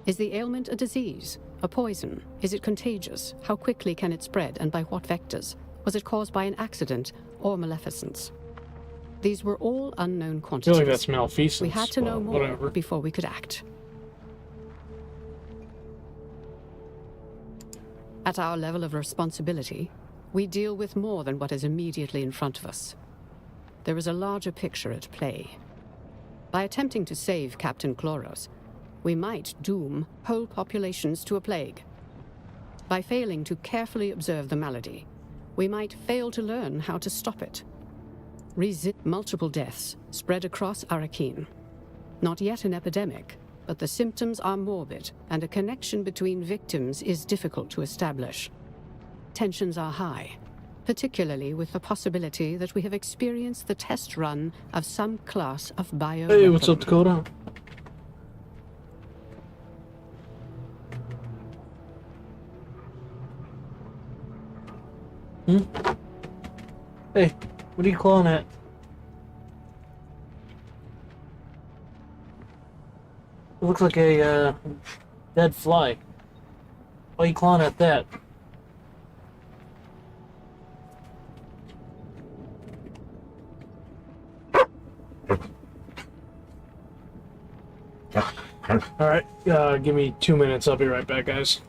[SPEAKER 7] Is the ailment a disease? A poison? Is it contagious? How quickly can it spread and by what vectors? Was it caused by an accident or maleficence? These were all unknown
[SPEAKER 1] I
[SPEAKER 7] quantities.
[SPEAKER 1] feel like that's malfeasance.
[SPEAKER 7] We had to know more
[SPEAKER 1] whatever.
[SPEAKER 7] before we could act. At our level of responsibility, we deal with more than what is immediately in front of us. There is a larger picture at play. By attempting to save Captain Kloros, we might doom whole populations to a plague. By failing to carefully observe the malady, we might fail to learn how to stop it. Multiple deaths spread across Arrakis. Not yet an epidemic, but the symptoms are morbid, and a connection between victims is difficult to establish. Tensions are high, particularly with the possibility that we have experienced the test run of some class of bioweapon.
[SPEAKER 1] Hey, what's up, Dakota? Hey, what are you clawing at? It looks like a dead fly. Why are you clawing at that? Alright, give me 2 minutes. I'll be right back, guys.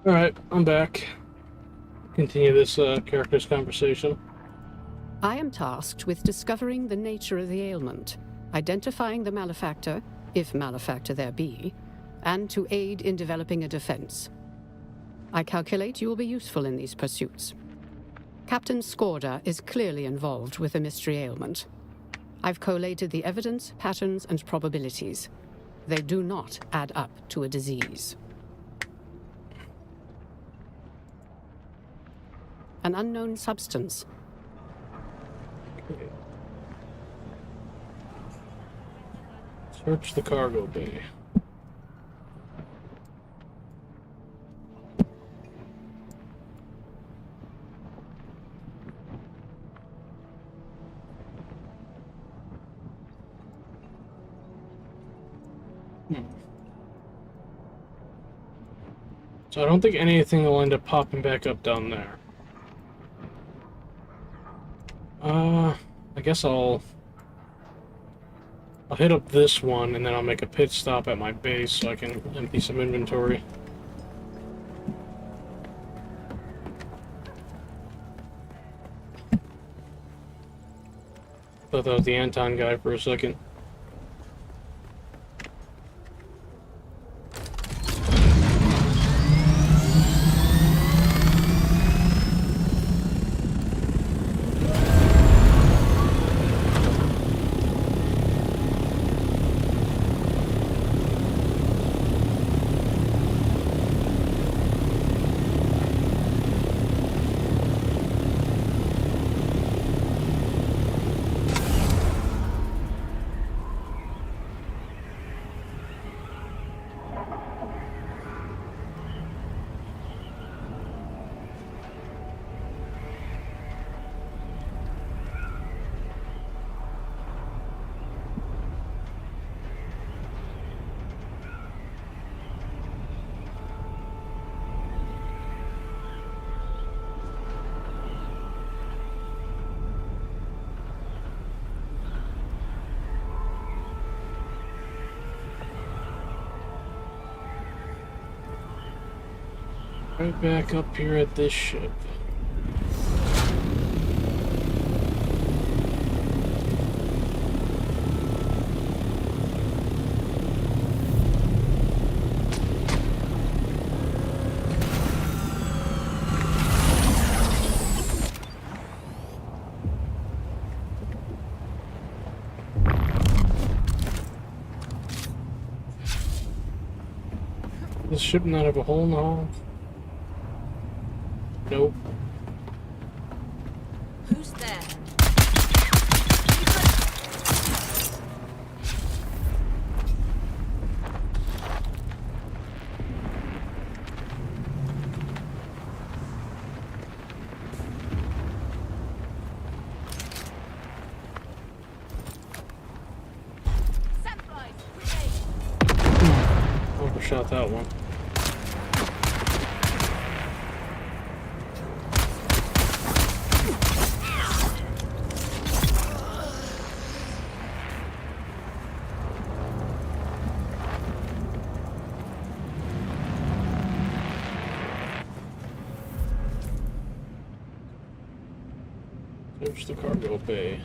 [SPEAKER 1] Alright, I'm back. Continue this character's conversation.
[SPEAKER 7] I am tasked with discovering the nature of the ailment, identifying the malefactor, if malefactor there be, and to aid in developing a defense. I calculate you will be useful in these pursuits. Captain Skorda is clearly involved with the mystery ailment. I've collated the evidence, patterns, and probabilities. They do not add up to a disease. An unknown substance.
[SPEAKER 1] Okay. Search the cargo bay. So I don't think anything will end up popping back up down there. I guess I'll hit up this one, and then I'll make a pit stop at my base so I can empty some inventory. Thought that was the Anton guy for a second. Right back up here at this ship. Does this ship not have a hole in the hull? Nope.
[SPEAKER 4] Who's there?
[SPEAKER 1] Overshot that one. Search the cargo bay.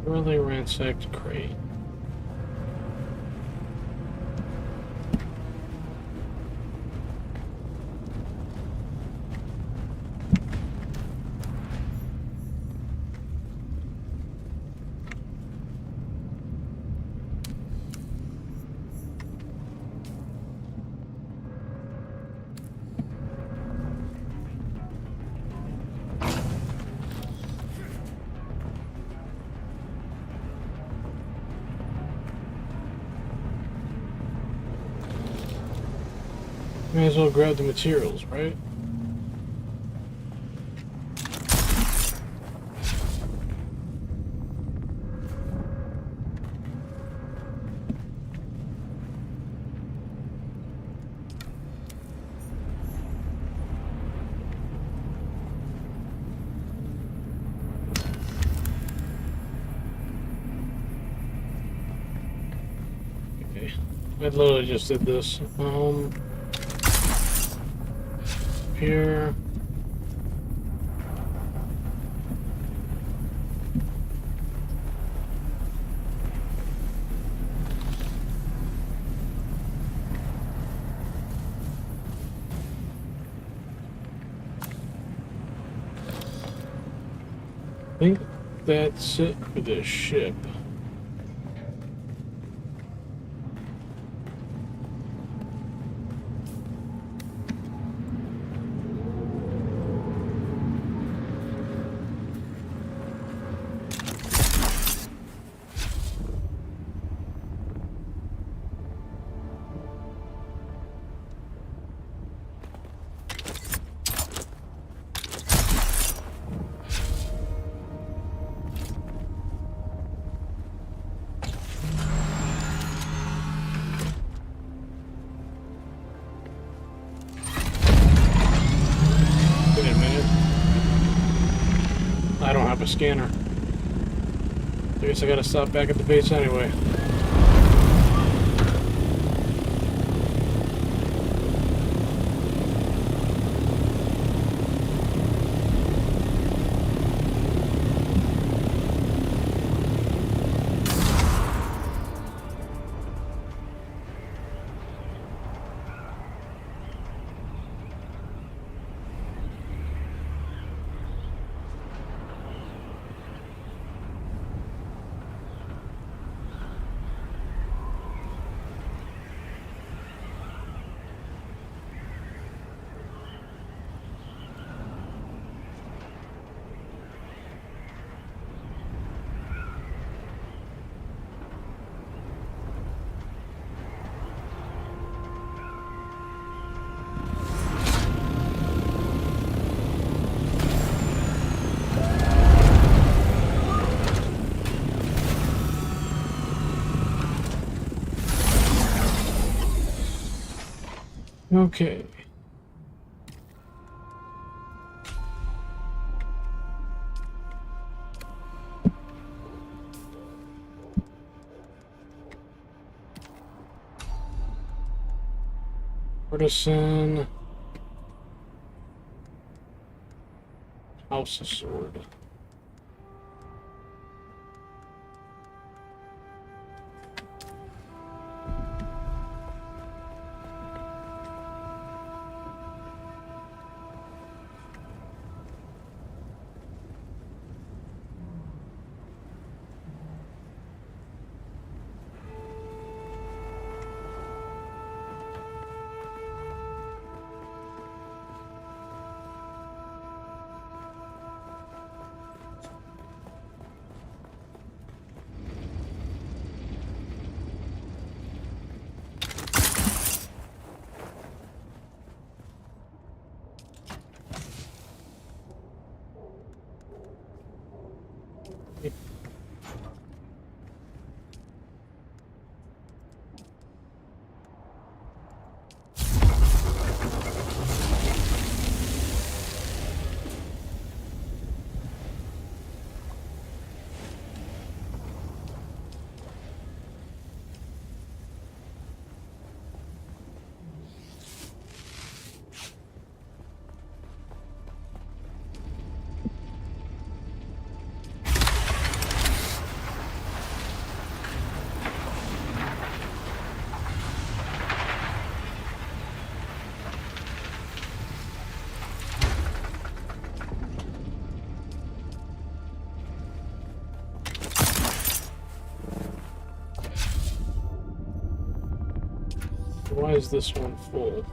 [SPEAKER 1] Thoroughly ransacked crate. May as well grab the materials, right? Okay. I literally just did this. Here. I think that's it for this ship. Wait a minute. I don't have a scanner. I guess I gotta stop back at the base anyway. Okay. Artisan. House of Sword. Why is this one full?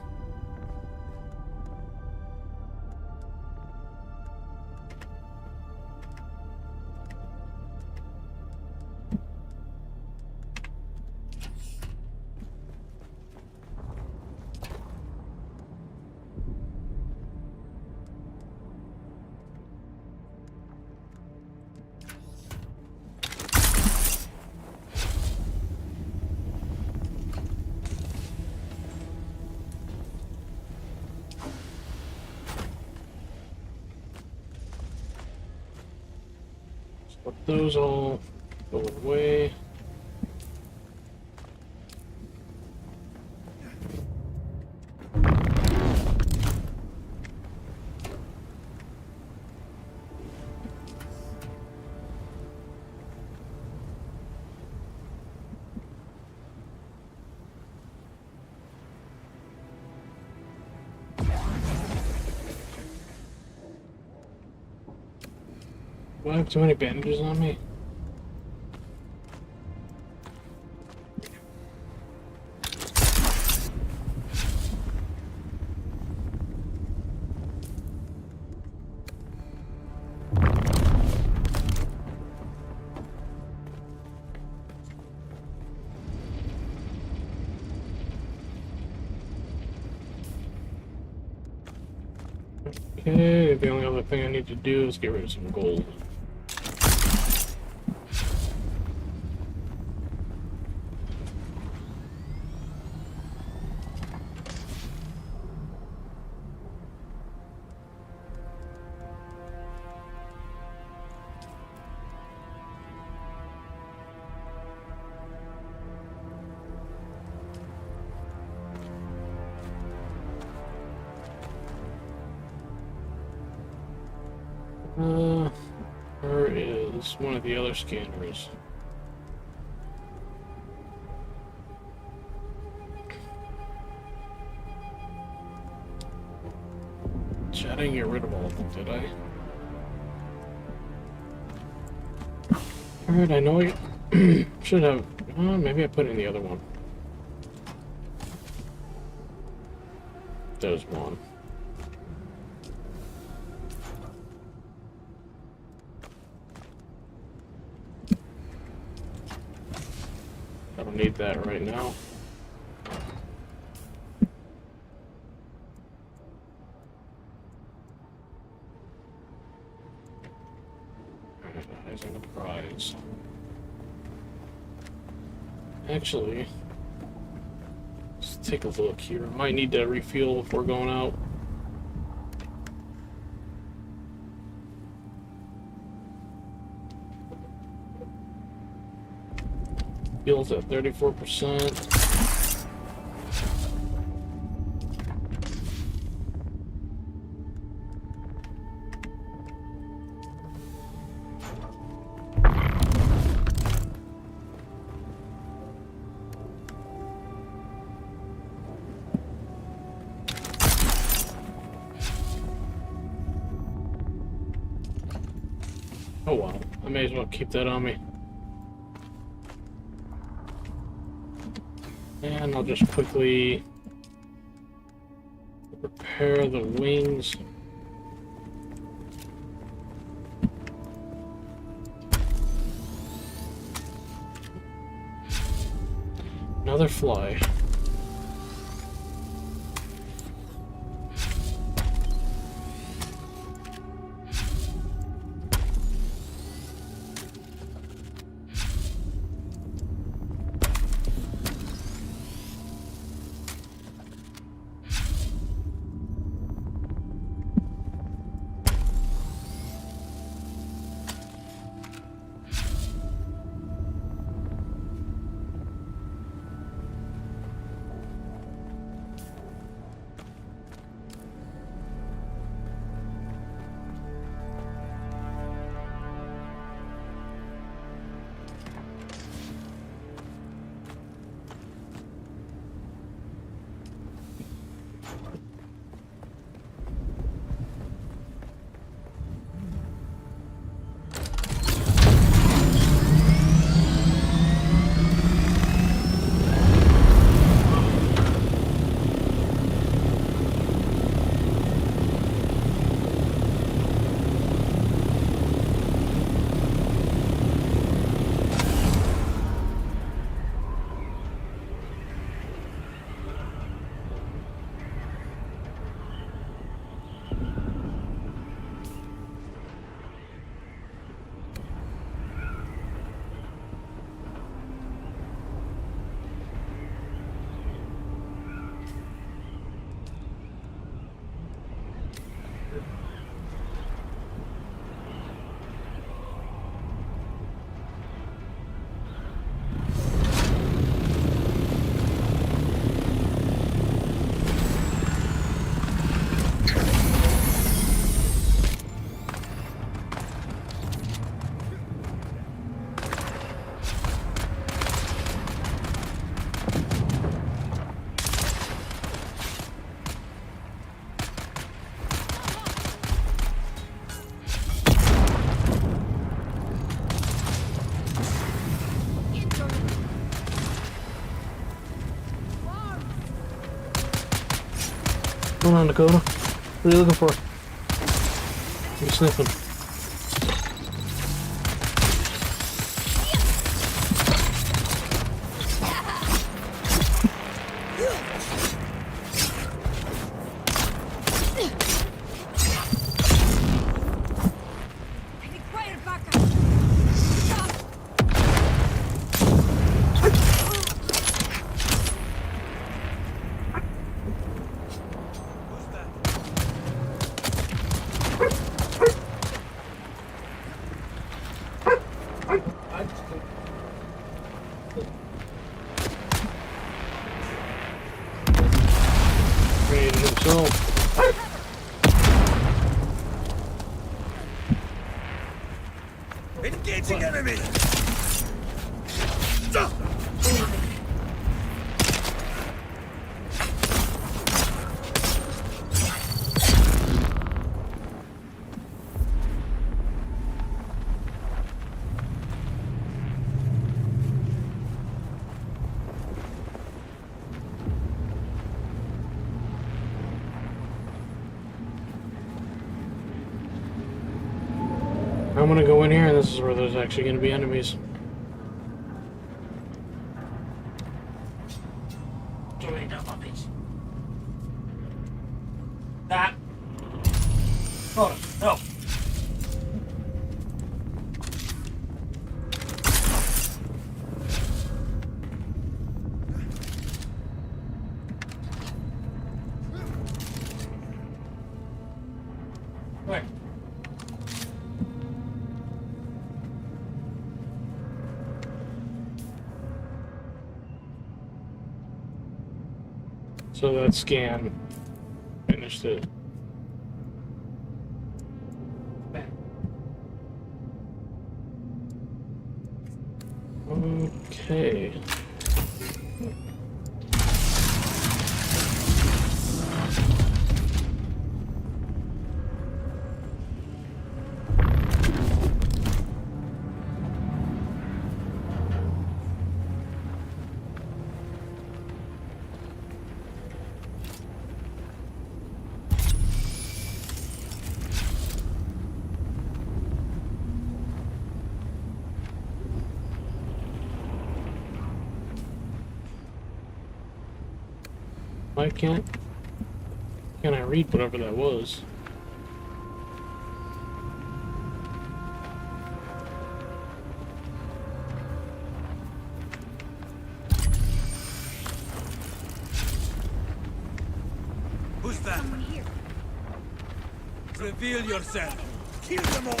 [SPEAKER 1] Let those all go away. Do I have too many bandages on me? Okay, the only other thing I need to do is get rid of some gold. Where is one of the other scanners? I didn't get rid of all of them, did I? Alright, I know I should have. Maybe I put it in the other one. There's one. I don't need that right now. Advertising the prize. Actually, let's take a look here. Might need to refuel before going out. Fuel's at 34%. Oh wow, I may as well keep that on me. And I'll just quickly repair the wings. Another fly. Hold on, Dakota. What are you looking for? You sniffing. Created himself.
[SPEAKER 10] Engaging enemy!
[SPEAKER 1] I'm gonna go in here, and this is where there's actually gonna be enemies.
[SPEAKER 12] That. Hold on. No. Where?
[SPEAKER 1] So that scan finished it. Okay. Why can't I read whatever that was?
[SPEAKER 10] Who's that? Reveal yourself. Kill them all.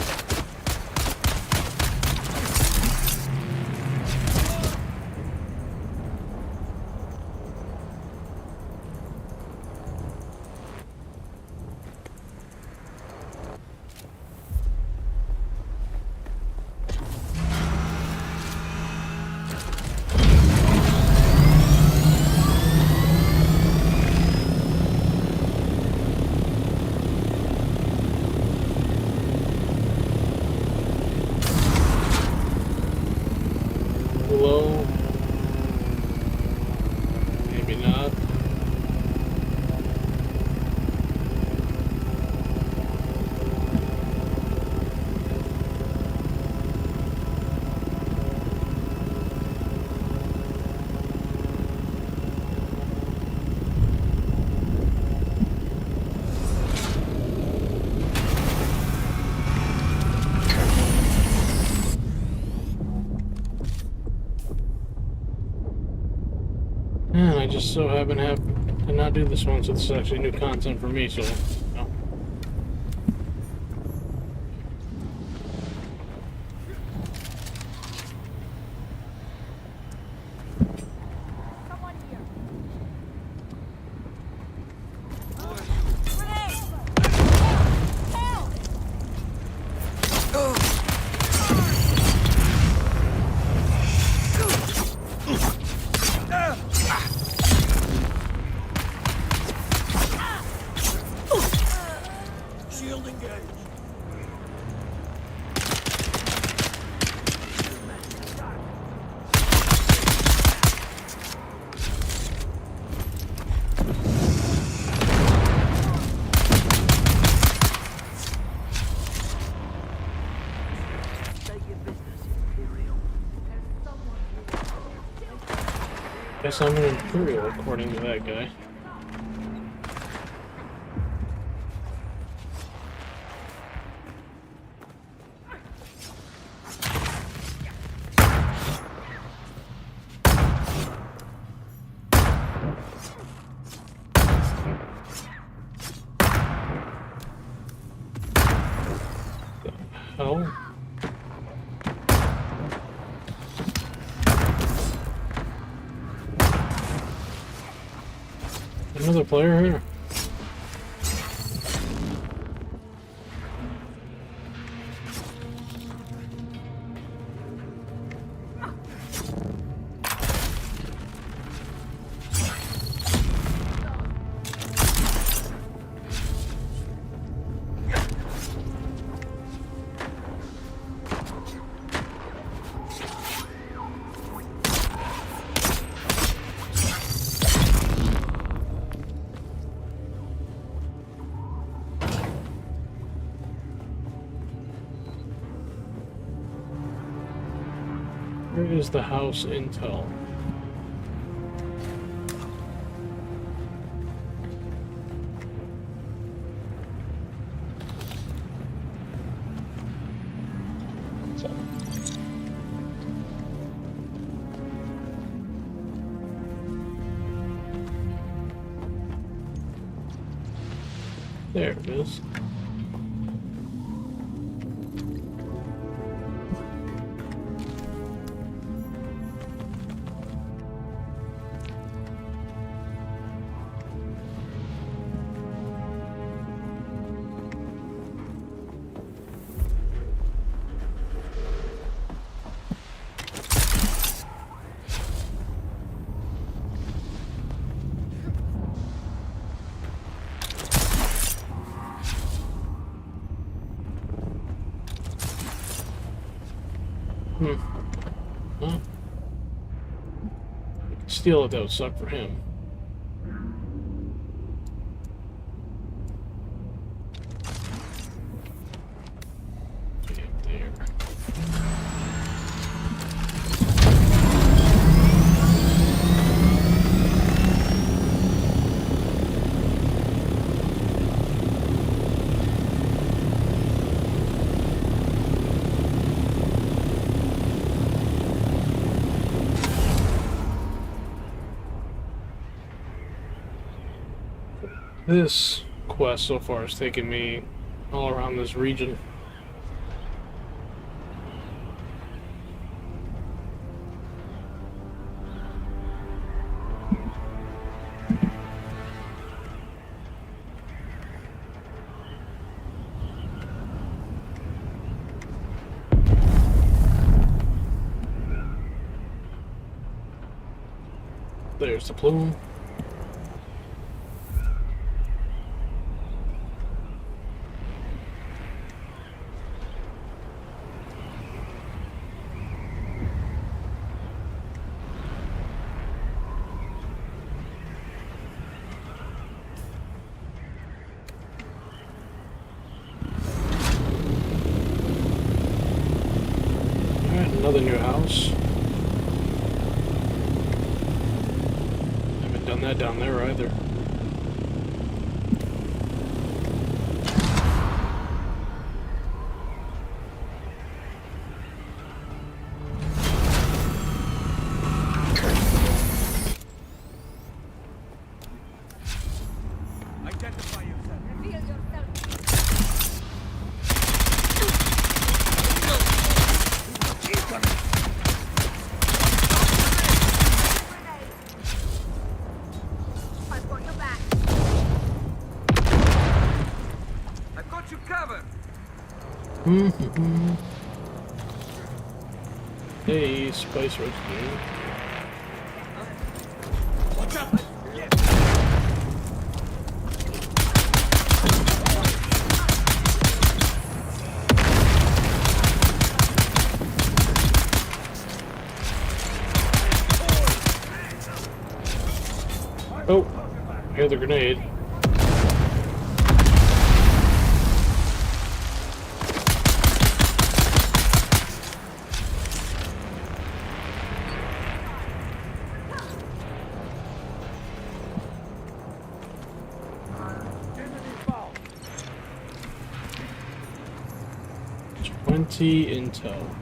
[SPEAKER 1] Hello? Maybe not. And I just so happen to not do this one, so this is actually new content for me, so, you know. Guess I'm an Imperial according to that guy. Hell? Another player here? Where is the house intel? There it is. Huh? Steal it, that would suck for him. Get there. This quest so far has taken me all around this region. There's the plume. Another new house. Haven't done that down there either.
[SPEAKER 10] Identify yourself.
[SPEAKER 4] Reveal yourself. I've got your back.
[SPEAKER 10] I've got you covered.
[SPEAKER 1] Hey, Spice Roast game.
[SPEAKER 10] Watch out.
[SPEAKER 1] Oh, I hear the grenade. 20 intel.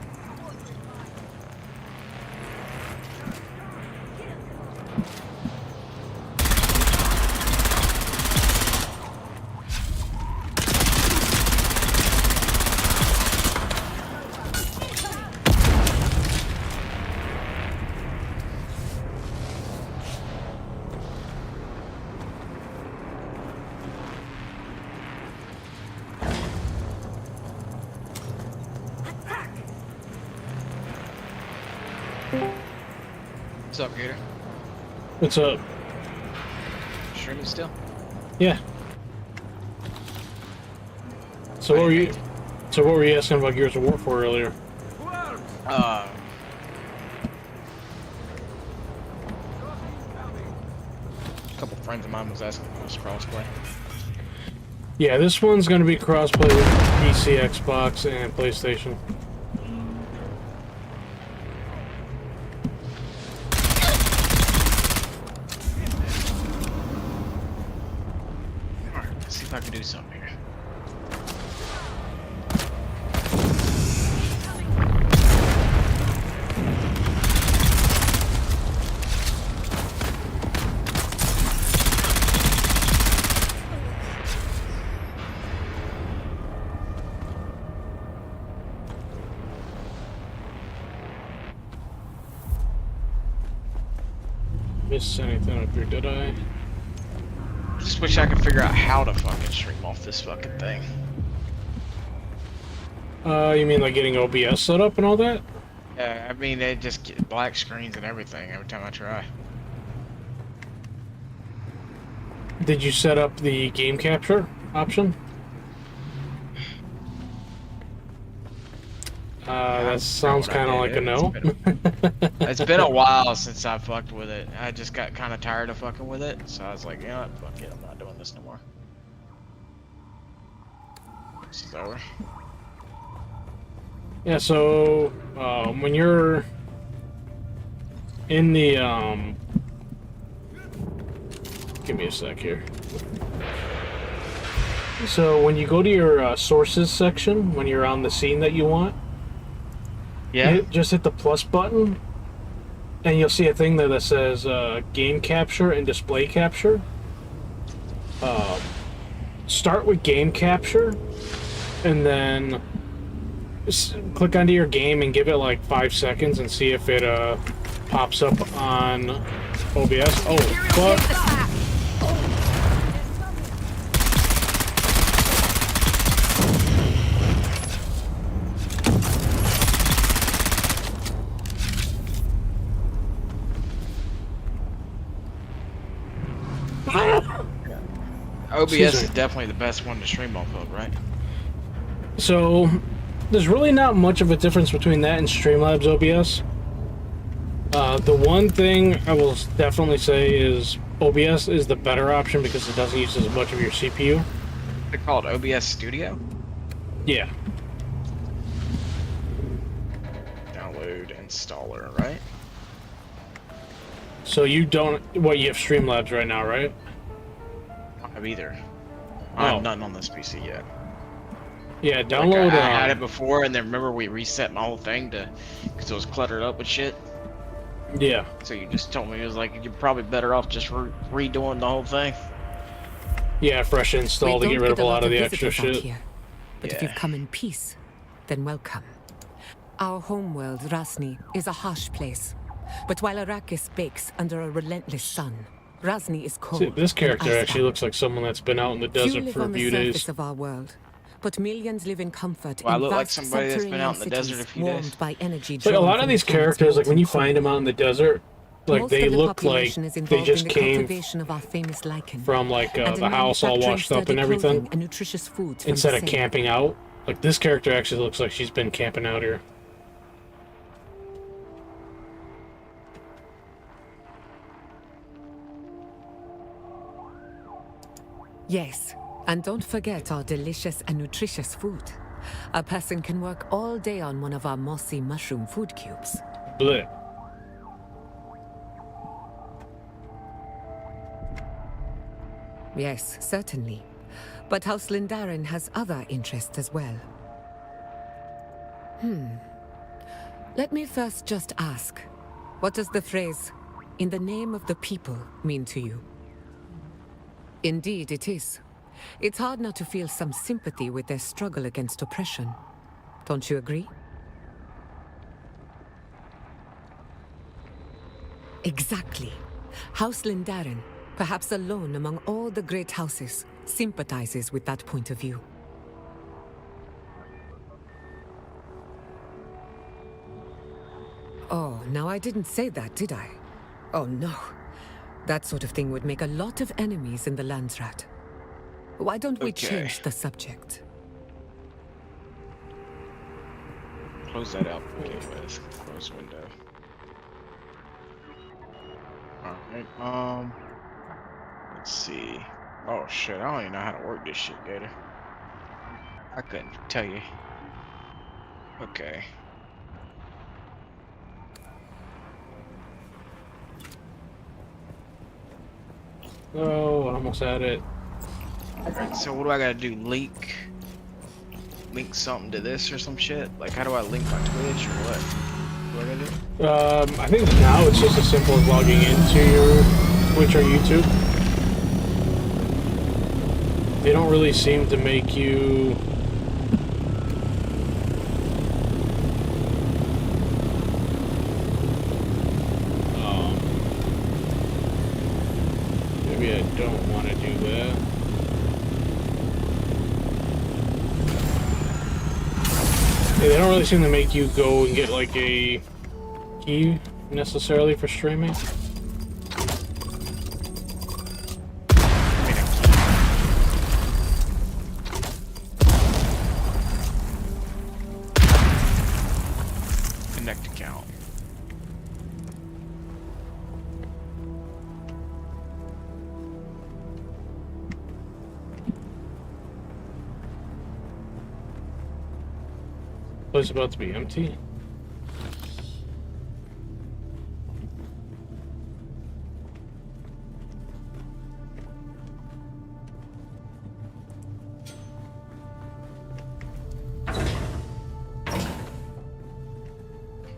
[SPEAKER 9] What's up, Gator?
[SPEAKER 1] What's up?
[SPEAKER 9] Streaming still?
[SPEAKER 1] Yeah. So what were you? So what were you asking about Gears of War for earlier?
[SPEAKER 9] A couple friends of mine was asking if it was crossplay.
[SPEAKER 1] Yeah, this one's going to be crossplay with PC, Xbox, and PlayStation.
[SPEAKER 9] Alright, let's see if I can do something here.
[SPEAKER 1] Missed anything up here, did I?
[SPEAKER 9] I just wish I could figure out how to fucking stream off this fucking thing.
[SPEAKER 1] You mean like getting OBS set up and all that?
[SPEAKER 9] Yeah, I mean, they just get black screens and everything every time I try.
[SPEAKER 1] Did you set up the game capture option? That sounds kind of like a no.
[SPEAKER 9] It's been a while since I fucked with it. I just got kind of tired of fucking with it, so I was like, you know what, fuck it, I'm not doing this no more. This is over.
[SPEAKER 1] Yeah, so when you're in the give me a sec here. So when you go to your sources section, when you're on the scene that you want,
[SPEAKER 9] yeah,
[SPEAKER 1] just hit the plus button, and you'll see a thing there that says game capture and display capture. Start with game capture, and then click onto your game and give it like 5 seconds and see if it pops up on OBS. Oh, fuck.
[SPEAKER 9] OBS is definitely the best one to stream off of, right?
[SPEAKER 1] So, there's really not much of a difference between that and Streamlabs OBS. The one thing I will definitely say is OBS is the better option because it doesn't use as much of your CPU.
[SPEAKER 9] They call it OBS Studio?
[SPEAKER 1] Yeah.
[SPEAKER 9] Download installer, right?
[SPEAKER 1] So you don't... What, you have Streamlabs right now, right?
[SPEAKER 9] I don't have either. I have nothing on this PC yet.
[SPEAKER 1] Yeah, download...
[SPEAKER 9] Like I had it before, and then remember we reset my whole thing because it was cluttered up with shit.
[SPEAKER 1] Yeah.
[SPEAKER 9] So you just told me it was like you're probably better off just redoing the whole thing.
[SPEAKER 1] Yeah, fresh install to get rid of a lot of the extra shit.
[SPEAKER 13] Here, but if you've come in peace, then welcome. Our homeworld, Rasni, is a harsh place. But while Arrakis bakes under a relentless sun, Rasni is cold.
[SPEAKER 1] See, this character actually looks like someone that's been out in the desert for a few days.
[SPEAKER 13] Of our world, but millions live in comfort.
[SPEAKER 9] Well, I look like somebody that's been out in the desert a few days.
[SPEAKER 13] By energy
[SPEAKER 1] like a lot of these characters, like when you find them out in the desert, like they look like they just came from like the house all washed up and everything, instead of camping out. Like this character actually looks like she's been camping out here.
[SPEAKER 13] Yes, and don't forget our delicious and nutritious food. A person can work all day on one of our mossy mushroom food cubes.
[SPEAKER 1] Blech.
[SPEAKER 13] Yes, certainly. But House Lindaren has other interests as well. Let me first just ask, what does the phrase, "in the name of the people," mean to you? Indeed, it is. It's hard not to feel some sympathy with their struggle against oppression. Don't you agree? Exactly. House Lindaren, perhaps alone among all the great houses, sympathizes with that point of view. Oh, now I didn't say that, did I? Oh no. That sort of thing would make a lot of enemies in the Landsrat. Why don't we change the subject?
[SPEAKER 9] Close that out. Anyways, close window. Alright, let's see. Oh shit, I don't even know how to work this shit, Gator. I couldn't tell you. Okay.
[SPEAKER 1] Oh, almost had it.
[SPEAKER 9] Alright, so what do I gotta do? Link something to this or some shit? Like, how do I link my Twitch or what? What do I gotta do?
[SPEAKER 1] I think now it's just as simple as logging into your Twitch or YouTube. They don't really seem to make you... maybe I don't want to do that. Yeah, they don't really seem to make you go and get like a key necessarily for streaming.
[SPEAKER 9] Connect account.
[SPEAKER 1] Place about to be empty.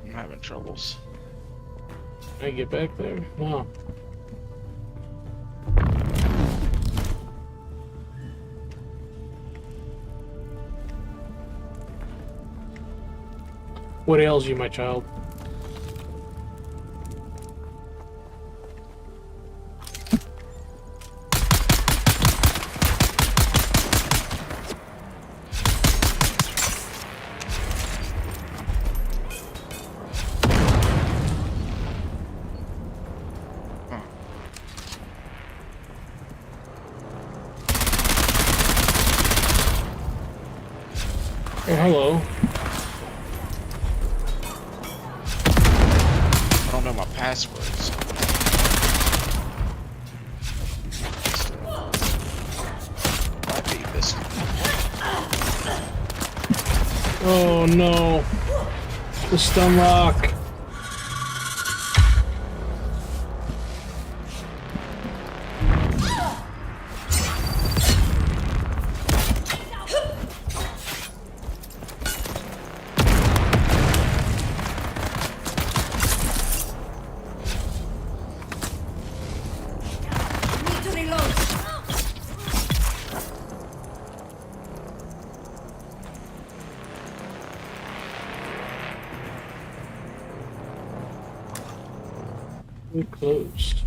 [SPEAKER 9] I'm having troubles.
[SPEAKER 1] Can I get back there? No. What ails you, my child? Oh, hello.
[SPEAKER 9] I don't know my passwords. Might be this one.
[SPEAKER 1] Oh no. The stun rock. We're closed.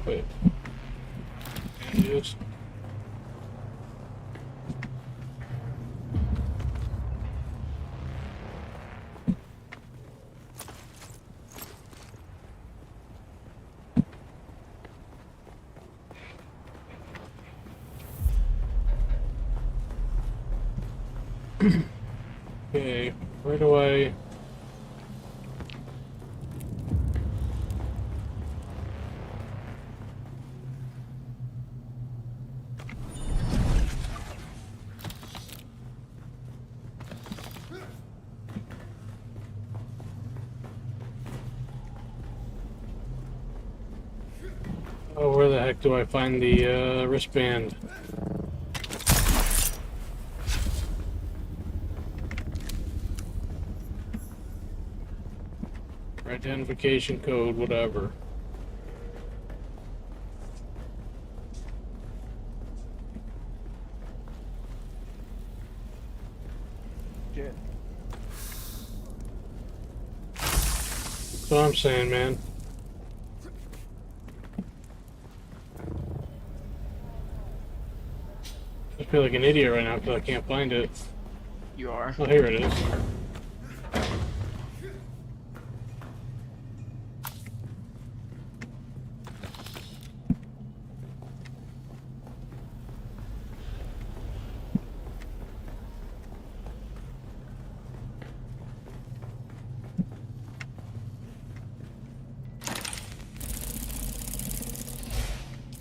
[SPEAKER 1] Wait. Yes. Okay, where do I... Oh, where the heck do I find the wristband? Identification code, whatever.
[SPEAKER 9] Shit.
[SPEAKER 1] That's what I'm saying, man. I feel like an idiot right now because I can't find it.
[SPEAKER 9] You are.
[SPEAKER 1] Oh, here it is.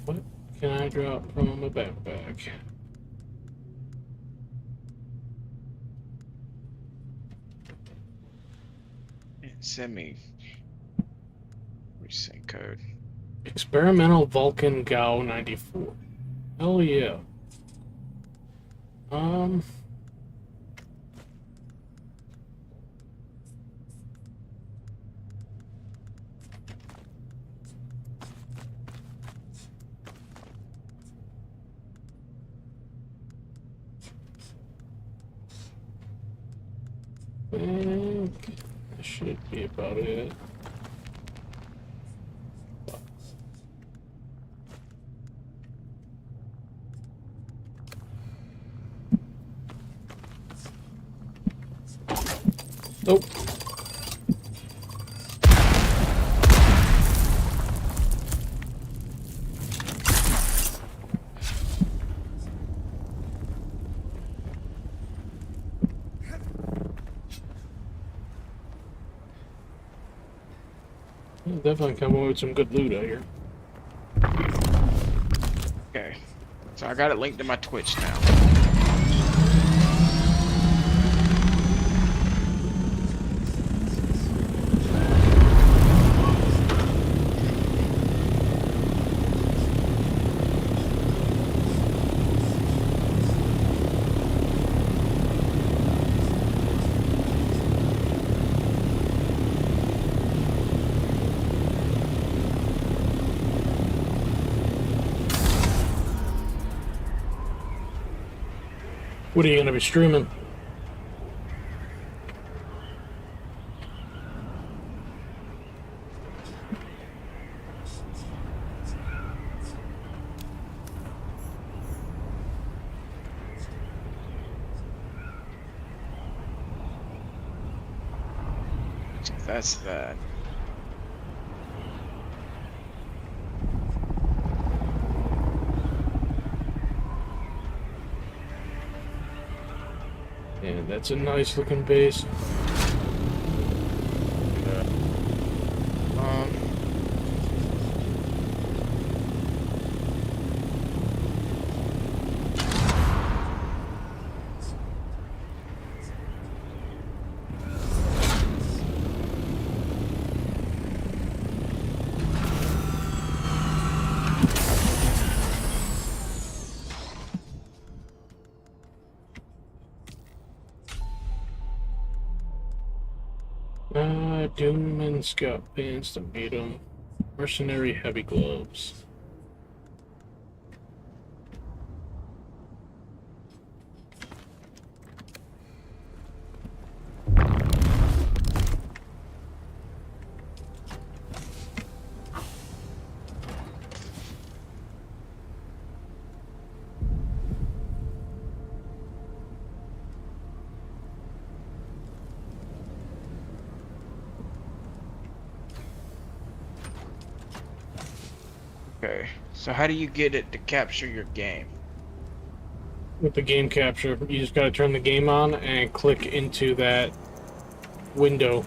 [SPEAKER 1] What can I drop from a backpack?
[SPEAKER 9] Send me resync code.
[SPEAKER 1] Experimental Vulcan GAU 94. Hell yeah. I think that should be about it. Nope. Definitely come away with some good loot out here.
[SPEAKER 9] Okay. So I got it linked to my Twitch now.
[SPEAKER 1] What are you gonna be streaming?
[SPEAKER 9] That's that.
[SPEAKER 1] And that's a nice looking base. Dune and scout pants to beat 'em. Mercenary heavy gloves.
[SPEAKER 9] Okay. So how do you get it to capture your game?
[SPEAKER 1] With the game capture, you just gotta turn the game on and click into that window.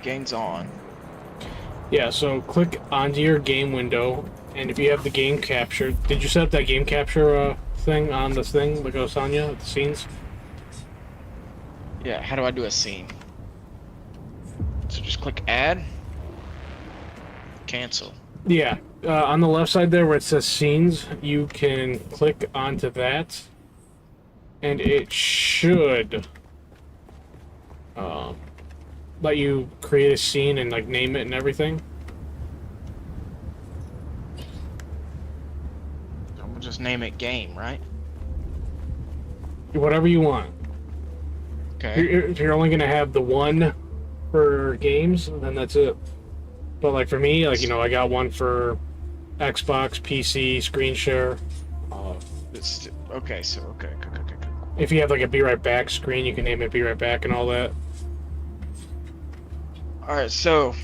[SPEAKER 9] Game's on.
[SPEAKER 1] Yeah, so click onto your game window, and if you have the game capture, did you set up that game capture thing on this thing, like I was telling you, the scenes?
[SPEAKER 9] Yeah, how do I do a scene? So just click add. Cancel.
[SPEAKER 1] Yeah, on the left side there where it says scenes, you can click onto that, and it should let you create a scene and like name it and everything.
[SPEAKER 9] I'm gonna just name it game, right?
[SPEAKER 1] Whatever you want.
[SPEAKER 9] Okay.
[SPEAKER 1] If you're only gonna have the one for games, then that's it. But like for me, like, you know, I got one for Xbox, PC, screen share.
[SPEAKER 9] Okay, so okay.
[SPEAKER 1] If you have like a Be Right Back screen, you can name it Be Right Back and all that.
[SPEAKER 9] Alright, so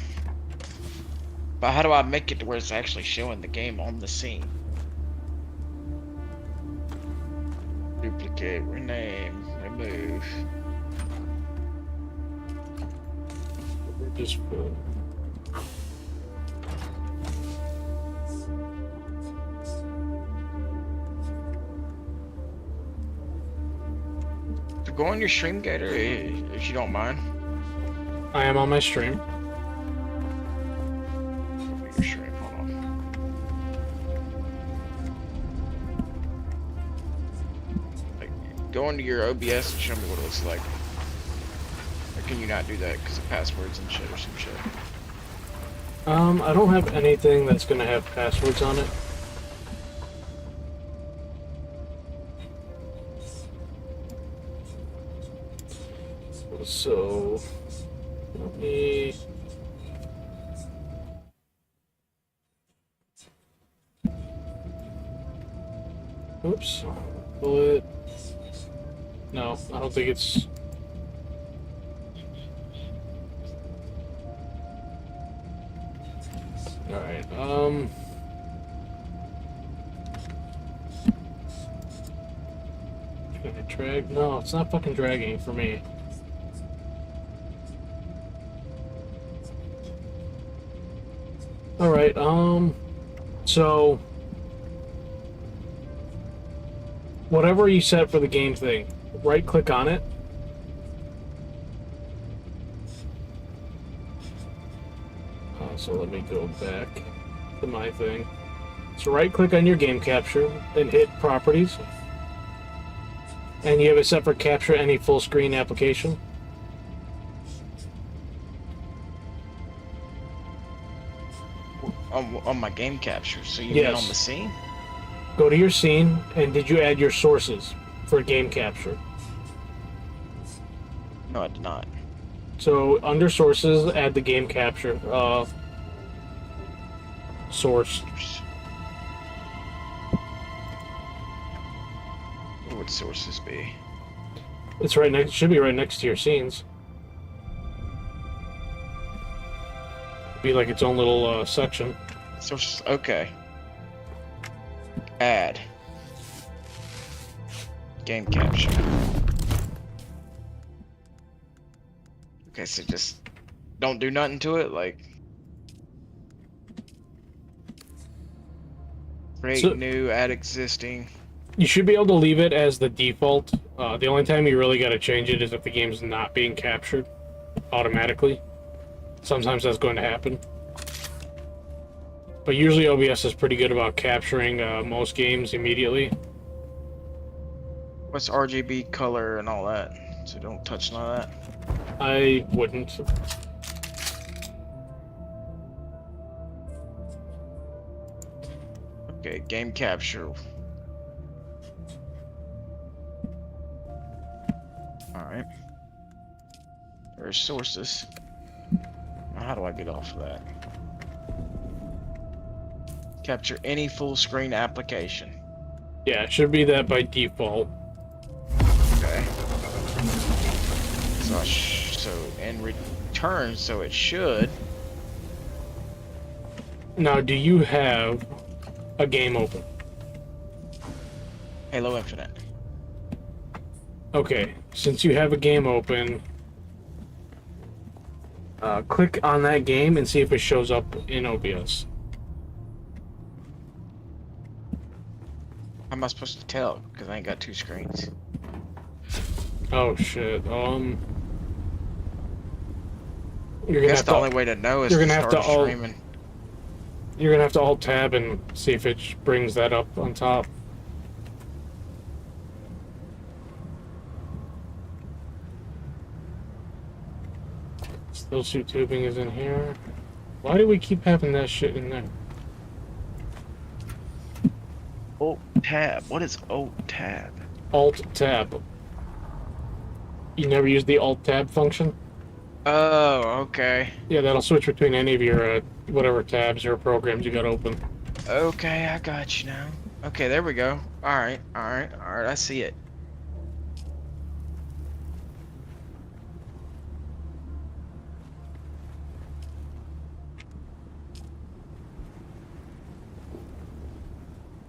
[SPEAKER 9] but how do I make it to where it's actually showing the game on the scene? Duplicate, rename, remove.
[SPEAKER 1] Just
[SPEAKER 9] So go on your stream, Gator, if you don't mind.
[SPEAKER 1] I am on my stream.
[SPEAKER 9] Your stream, hold on. Like, go into your OBS and show me what it looks like. Or can you not do that because of passwords and shit or some shit?
[SPEAKER 1] I don't have anything that's gonna have passwords on it. So let me oops. Bullet. No, I don't think it's alright, can I drag? No, it's not fucking dragging for me. Alright, so whatever you set for the game thing, right click on it. So let me go back to my thing. So right click on your game capture and hit properties. And you have it set for capture any full screen application.
[SPEAKER 9] On my game capture, so you mean on the scene?
[SPEAKER 1] Go to your scene, and did you add your sources for game capture?
[SPEAKER 9] No, I did not.
[SPEAKER 1] So under sources, add the game capture source.
[SPEAKER 9] What would sources be?
[SPEAKER 1] It's right next. Should be right next to your scenes. Be like its own little section.
[SPEAKER 9] Sources. Okay. Add. Game capture. Okay, so just don't do nothing to it, like create new, add existing.
[SPEAKER 1] You should be able to leave it as the default. The only time you really got to change it is if the game's not being captured automatically. Sometimes that's going to happen. But usually OBS is pretty good about capturing most games immediately.
[SPEAKER 9] What's RGB color and all that? So don't touch none of that.
[SPEAKER 1] I wouldn't.
[SPEAKER 9] Okay, game capture. Alright. There's sources. Now how do I get off of that? Capture any full screen application.
[SPEAKER 1] Yeah, it should be that by default.
[SPEAKER 9] Okay. So in return, so it should.
[SPEAKER 1] Now, do you have a game open?
[SPEAKER 9] Halo Infinite.
[SPEAKER 1] Okay, since you have a game open, click on that game and see if it shows up in OBS.
[SPEAKER 9] How am I supposed to tell? Because I ain't got two screens.
[SPEAKER 1] Oh shit. You're
[SPEAKER 9] I guess the only way to know is
[SPEAKER 1] you're
[SPEAKER 9] to
[SPEAKER 1] gonna have
[SPEAKER 9] start
[SPEAKER 1] to
[SPEAKER 9] streaming.
[SPEAKER 1] You're gonna have to alt tab and see if it brings that up on top. Still suit tubing is in here. Why do we keep having that shit in there?
[SPEAKER 9] Alt tab. What is Alt tab?
[SPEAKER 1] Alt tab. You never use the Alt tab function?
[SPEAKER 9] Oh, okay.
[SPEAKER 1] Yeah, that'll switch between any of your whatever tabs or programs you got open.
[SPEAKER 9] Okay, I got you now. Okay, there we go. Alright, alright, alright, I see it.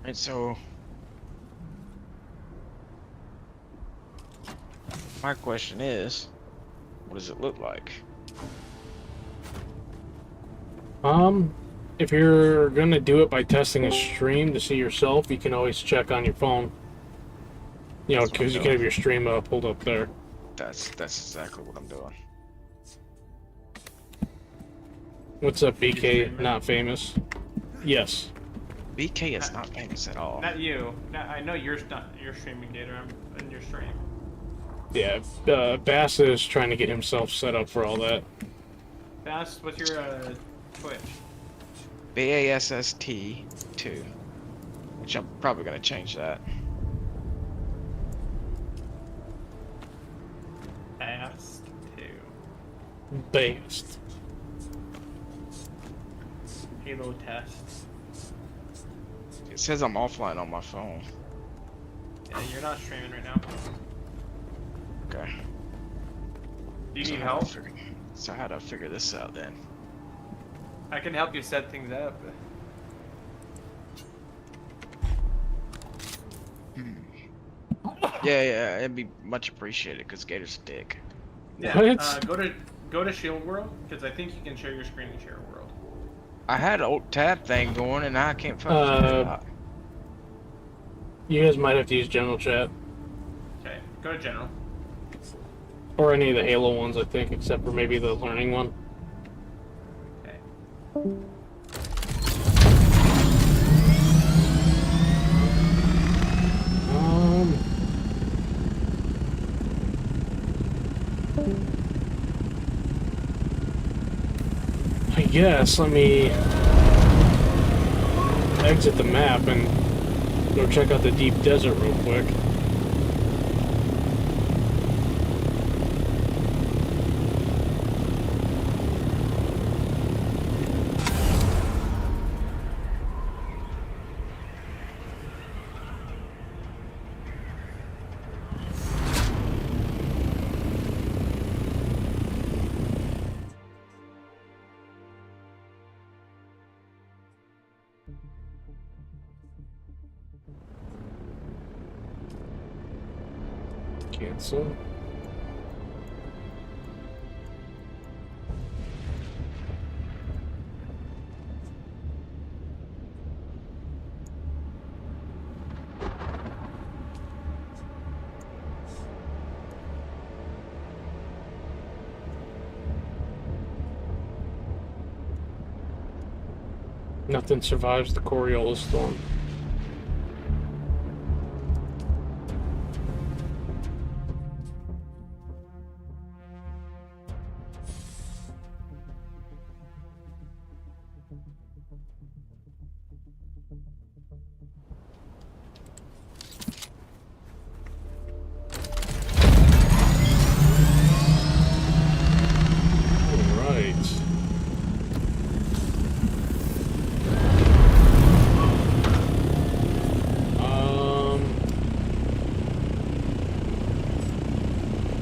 [SPEAKER 9] And so my question is, what does it look like?
[SPEAKER 1] If you're gonna do it by testing a stream to see yourself, you can always check on your phone. You know, because you can have your stream pulled up there.
[SPEAKER 9] That's exactly what I'm doing.
[SPEAKER 1] What's up, BK? Not famous? Yes.
[SPEAKER 9] BK is not famous at all.
[SPEAKER 14] Not you. I know you're streaming data. I'm in your stream.
[SPEAKER 1] Yeah, Bass is trying to get himself set up for all that.
[SPEAKER 14] Bass, what's your Twitch?
[SPEAKER 9] BASST2, which I'm probably gonna change that.
[SPEAKER 14] Bast 2.
[SPEAKER 1] Based.
[SPEAKER 14] Halo test.
[SPEAKER 9] It says I'm offline on my phone.
[SPEAKER 14] Yeah, you're not streaming right now.
[SPEAKER 9] Okay.
[SPEAKER 14] Do you need help?
[SPEAKER 9] So how do I figure this out then?
[SPEAKER 14] I can help you set things up.
[SPEAKER 9] Yeah, it'd be much appreciated because Gator's a dick.
[SPEAKER 14] Yeah,
[SPEAKER 1] What?
[SPEAKER 14] go to Shield World because I think you can share your screen in Shield World.
[SPEAKER 9] I had an Alt tab thing going and now I can't fucking figure it out.
[SPEAKER 1] You guys might have to use general chat.
[SPEAKER 14] Okay, go to General.
[SPEAKER 1] Or any of the Halo ones, I think, except for maybe the learning one.
[SPEAKER 14] Okay.
[SPEAKER 1] I guess, let me exit the map and go check out the deep desert real quick. Cancel. Nothing survives the Coriolis storm.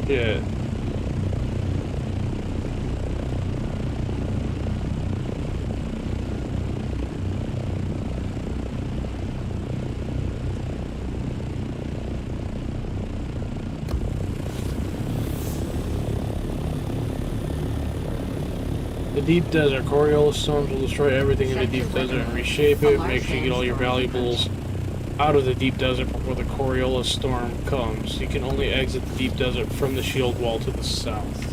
[SPEAKER 1] Yeah. The deep desert. Coriolis storms will destroy everything in the deep desert and reshape it. Make sure you get all your valuables out of the deep desert before the Coriolis storm comes. You can only exit the deep desert from the shield wall to the south.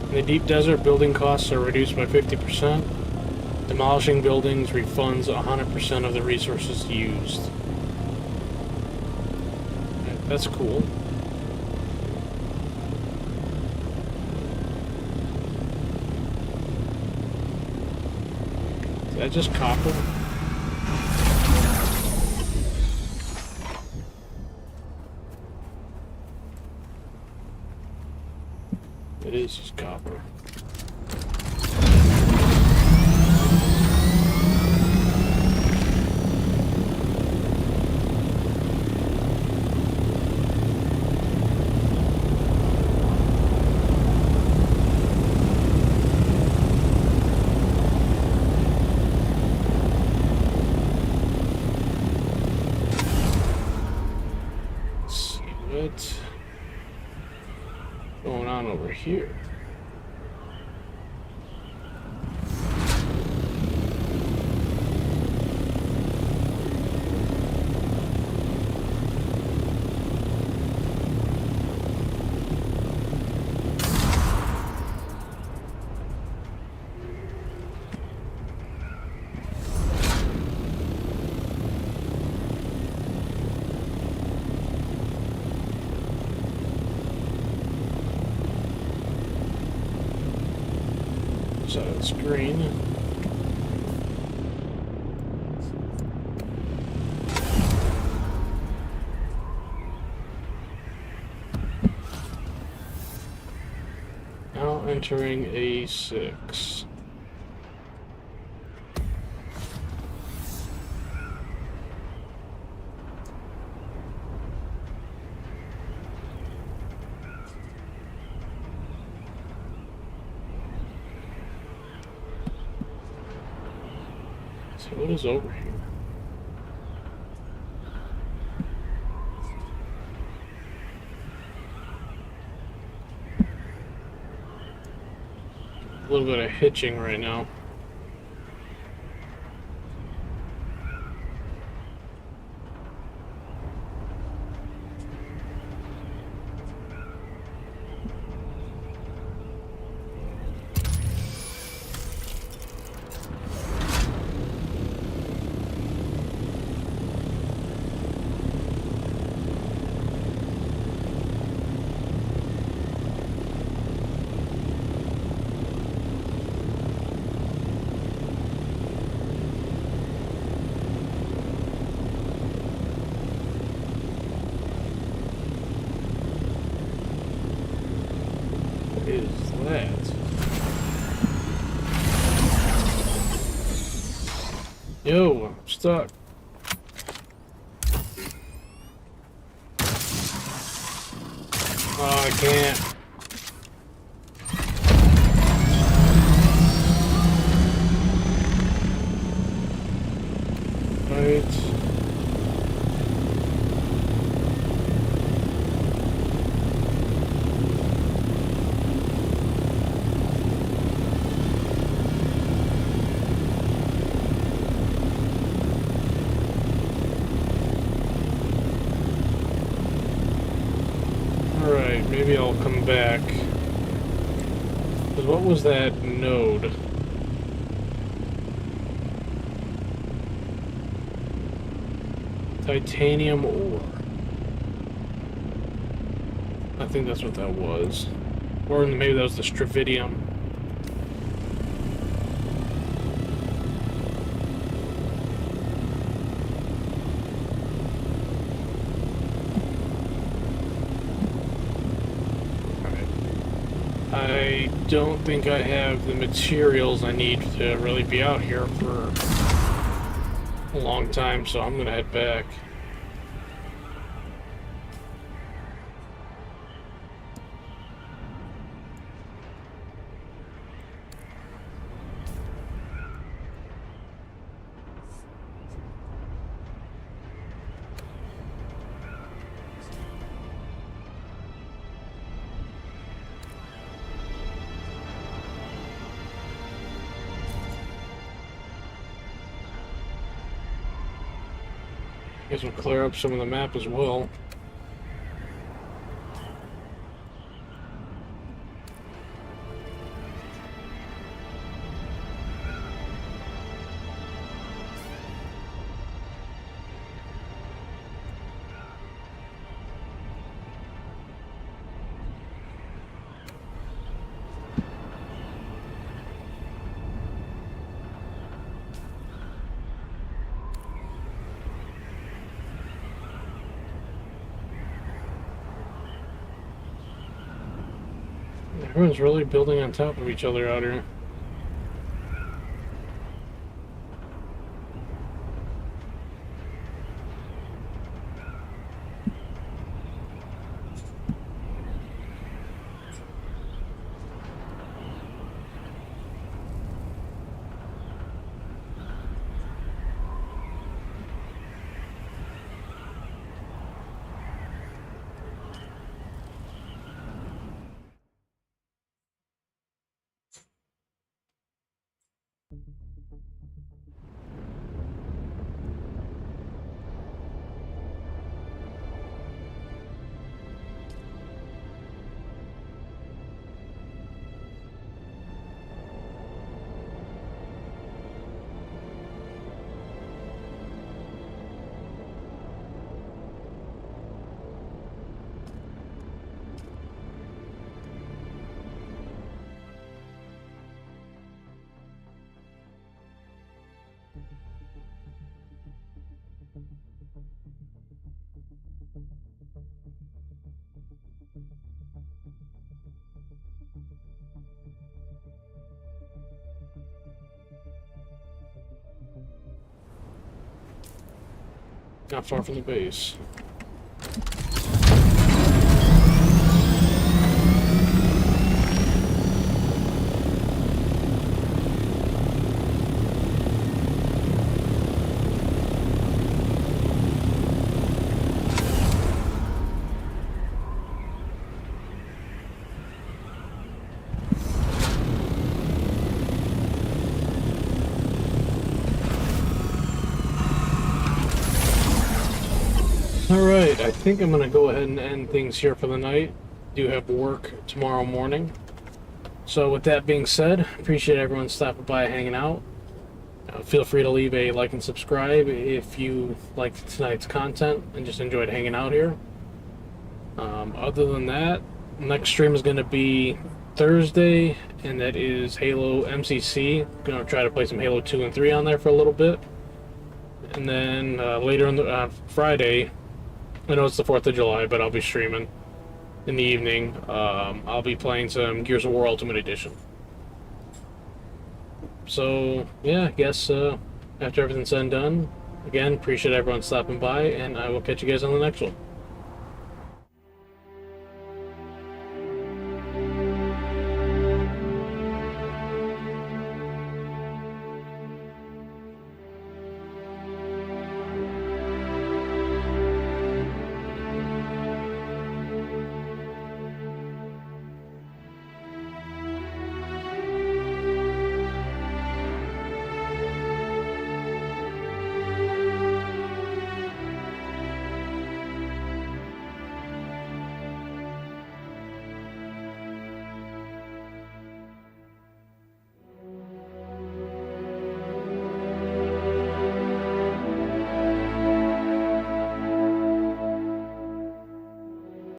[SPEAKER 1] In the deep desert, building costs are reduced by 50%. Demolishing buildings refunds 100% of the resources used. That's cool. Is that just copper? It is just copper. What's going on over here? Side of the screen. Now entering A6. So what is over here? A little bit of hitching right now. Is that? Yo, I'm stuck. Oh, I can't. Right. Alright, maybe I'll come back. Because what was that node? Titanium ore. I think that's what that was. Or maybe that was the Stravidium. I don't think I have the materials I need to really be out here for a long time, so I'm gonna head back. Guess we'll clear up some of the map as well. Everyone's really building on top of each other out here. Not far from the base. Alright, I think I'm going to go ahead and end things here for the night. Do have work tomorrow morning. So with that being said, appreciate everyone stopping by and hanging out. Feel free to leave a like and subscribe if you liked tonight's content and just enjoyed hanging out here. Other than that, next stream is going to be Thursday, and that is Halo MCC. Going to try to play some Halo 2 and 3 on there for a little bit. And then later on Friday, I know it's the 4th of July, but I'll be streaming in the evening. I'll be playing some Gears of War Ultimate Edition. So, yeah, I guess after everything's said and done, again, appreciate everyone stopping by, and I will catch you guys on the next one.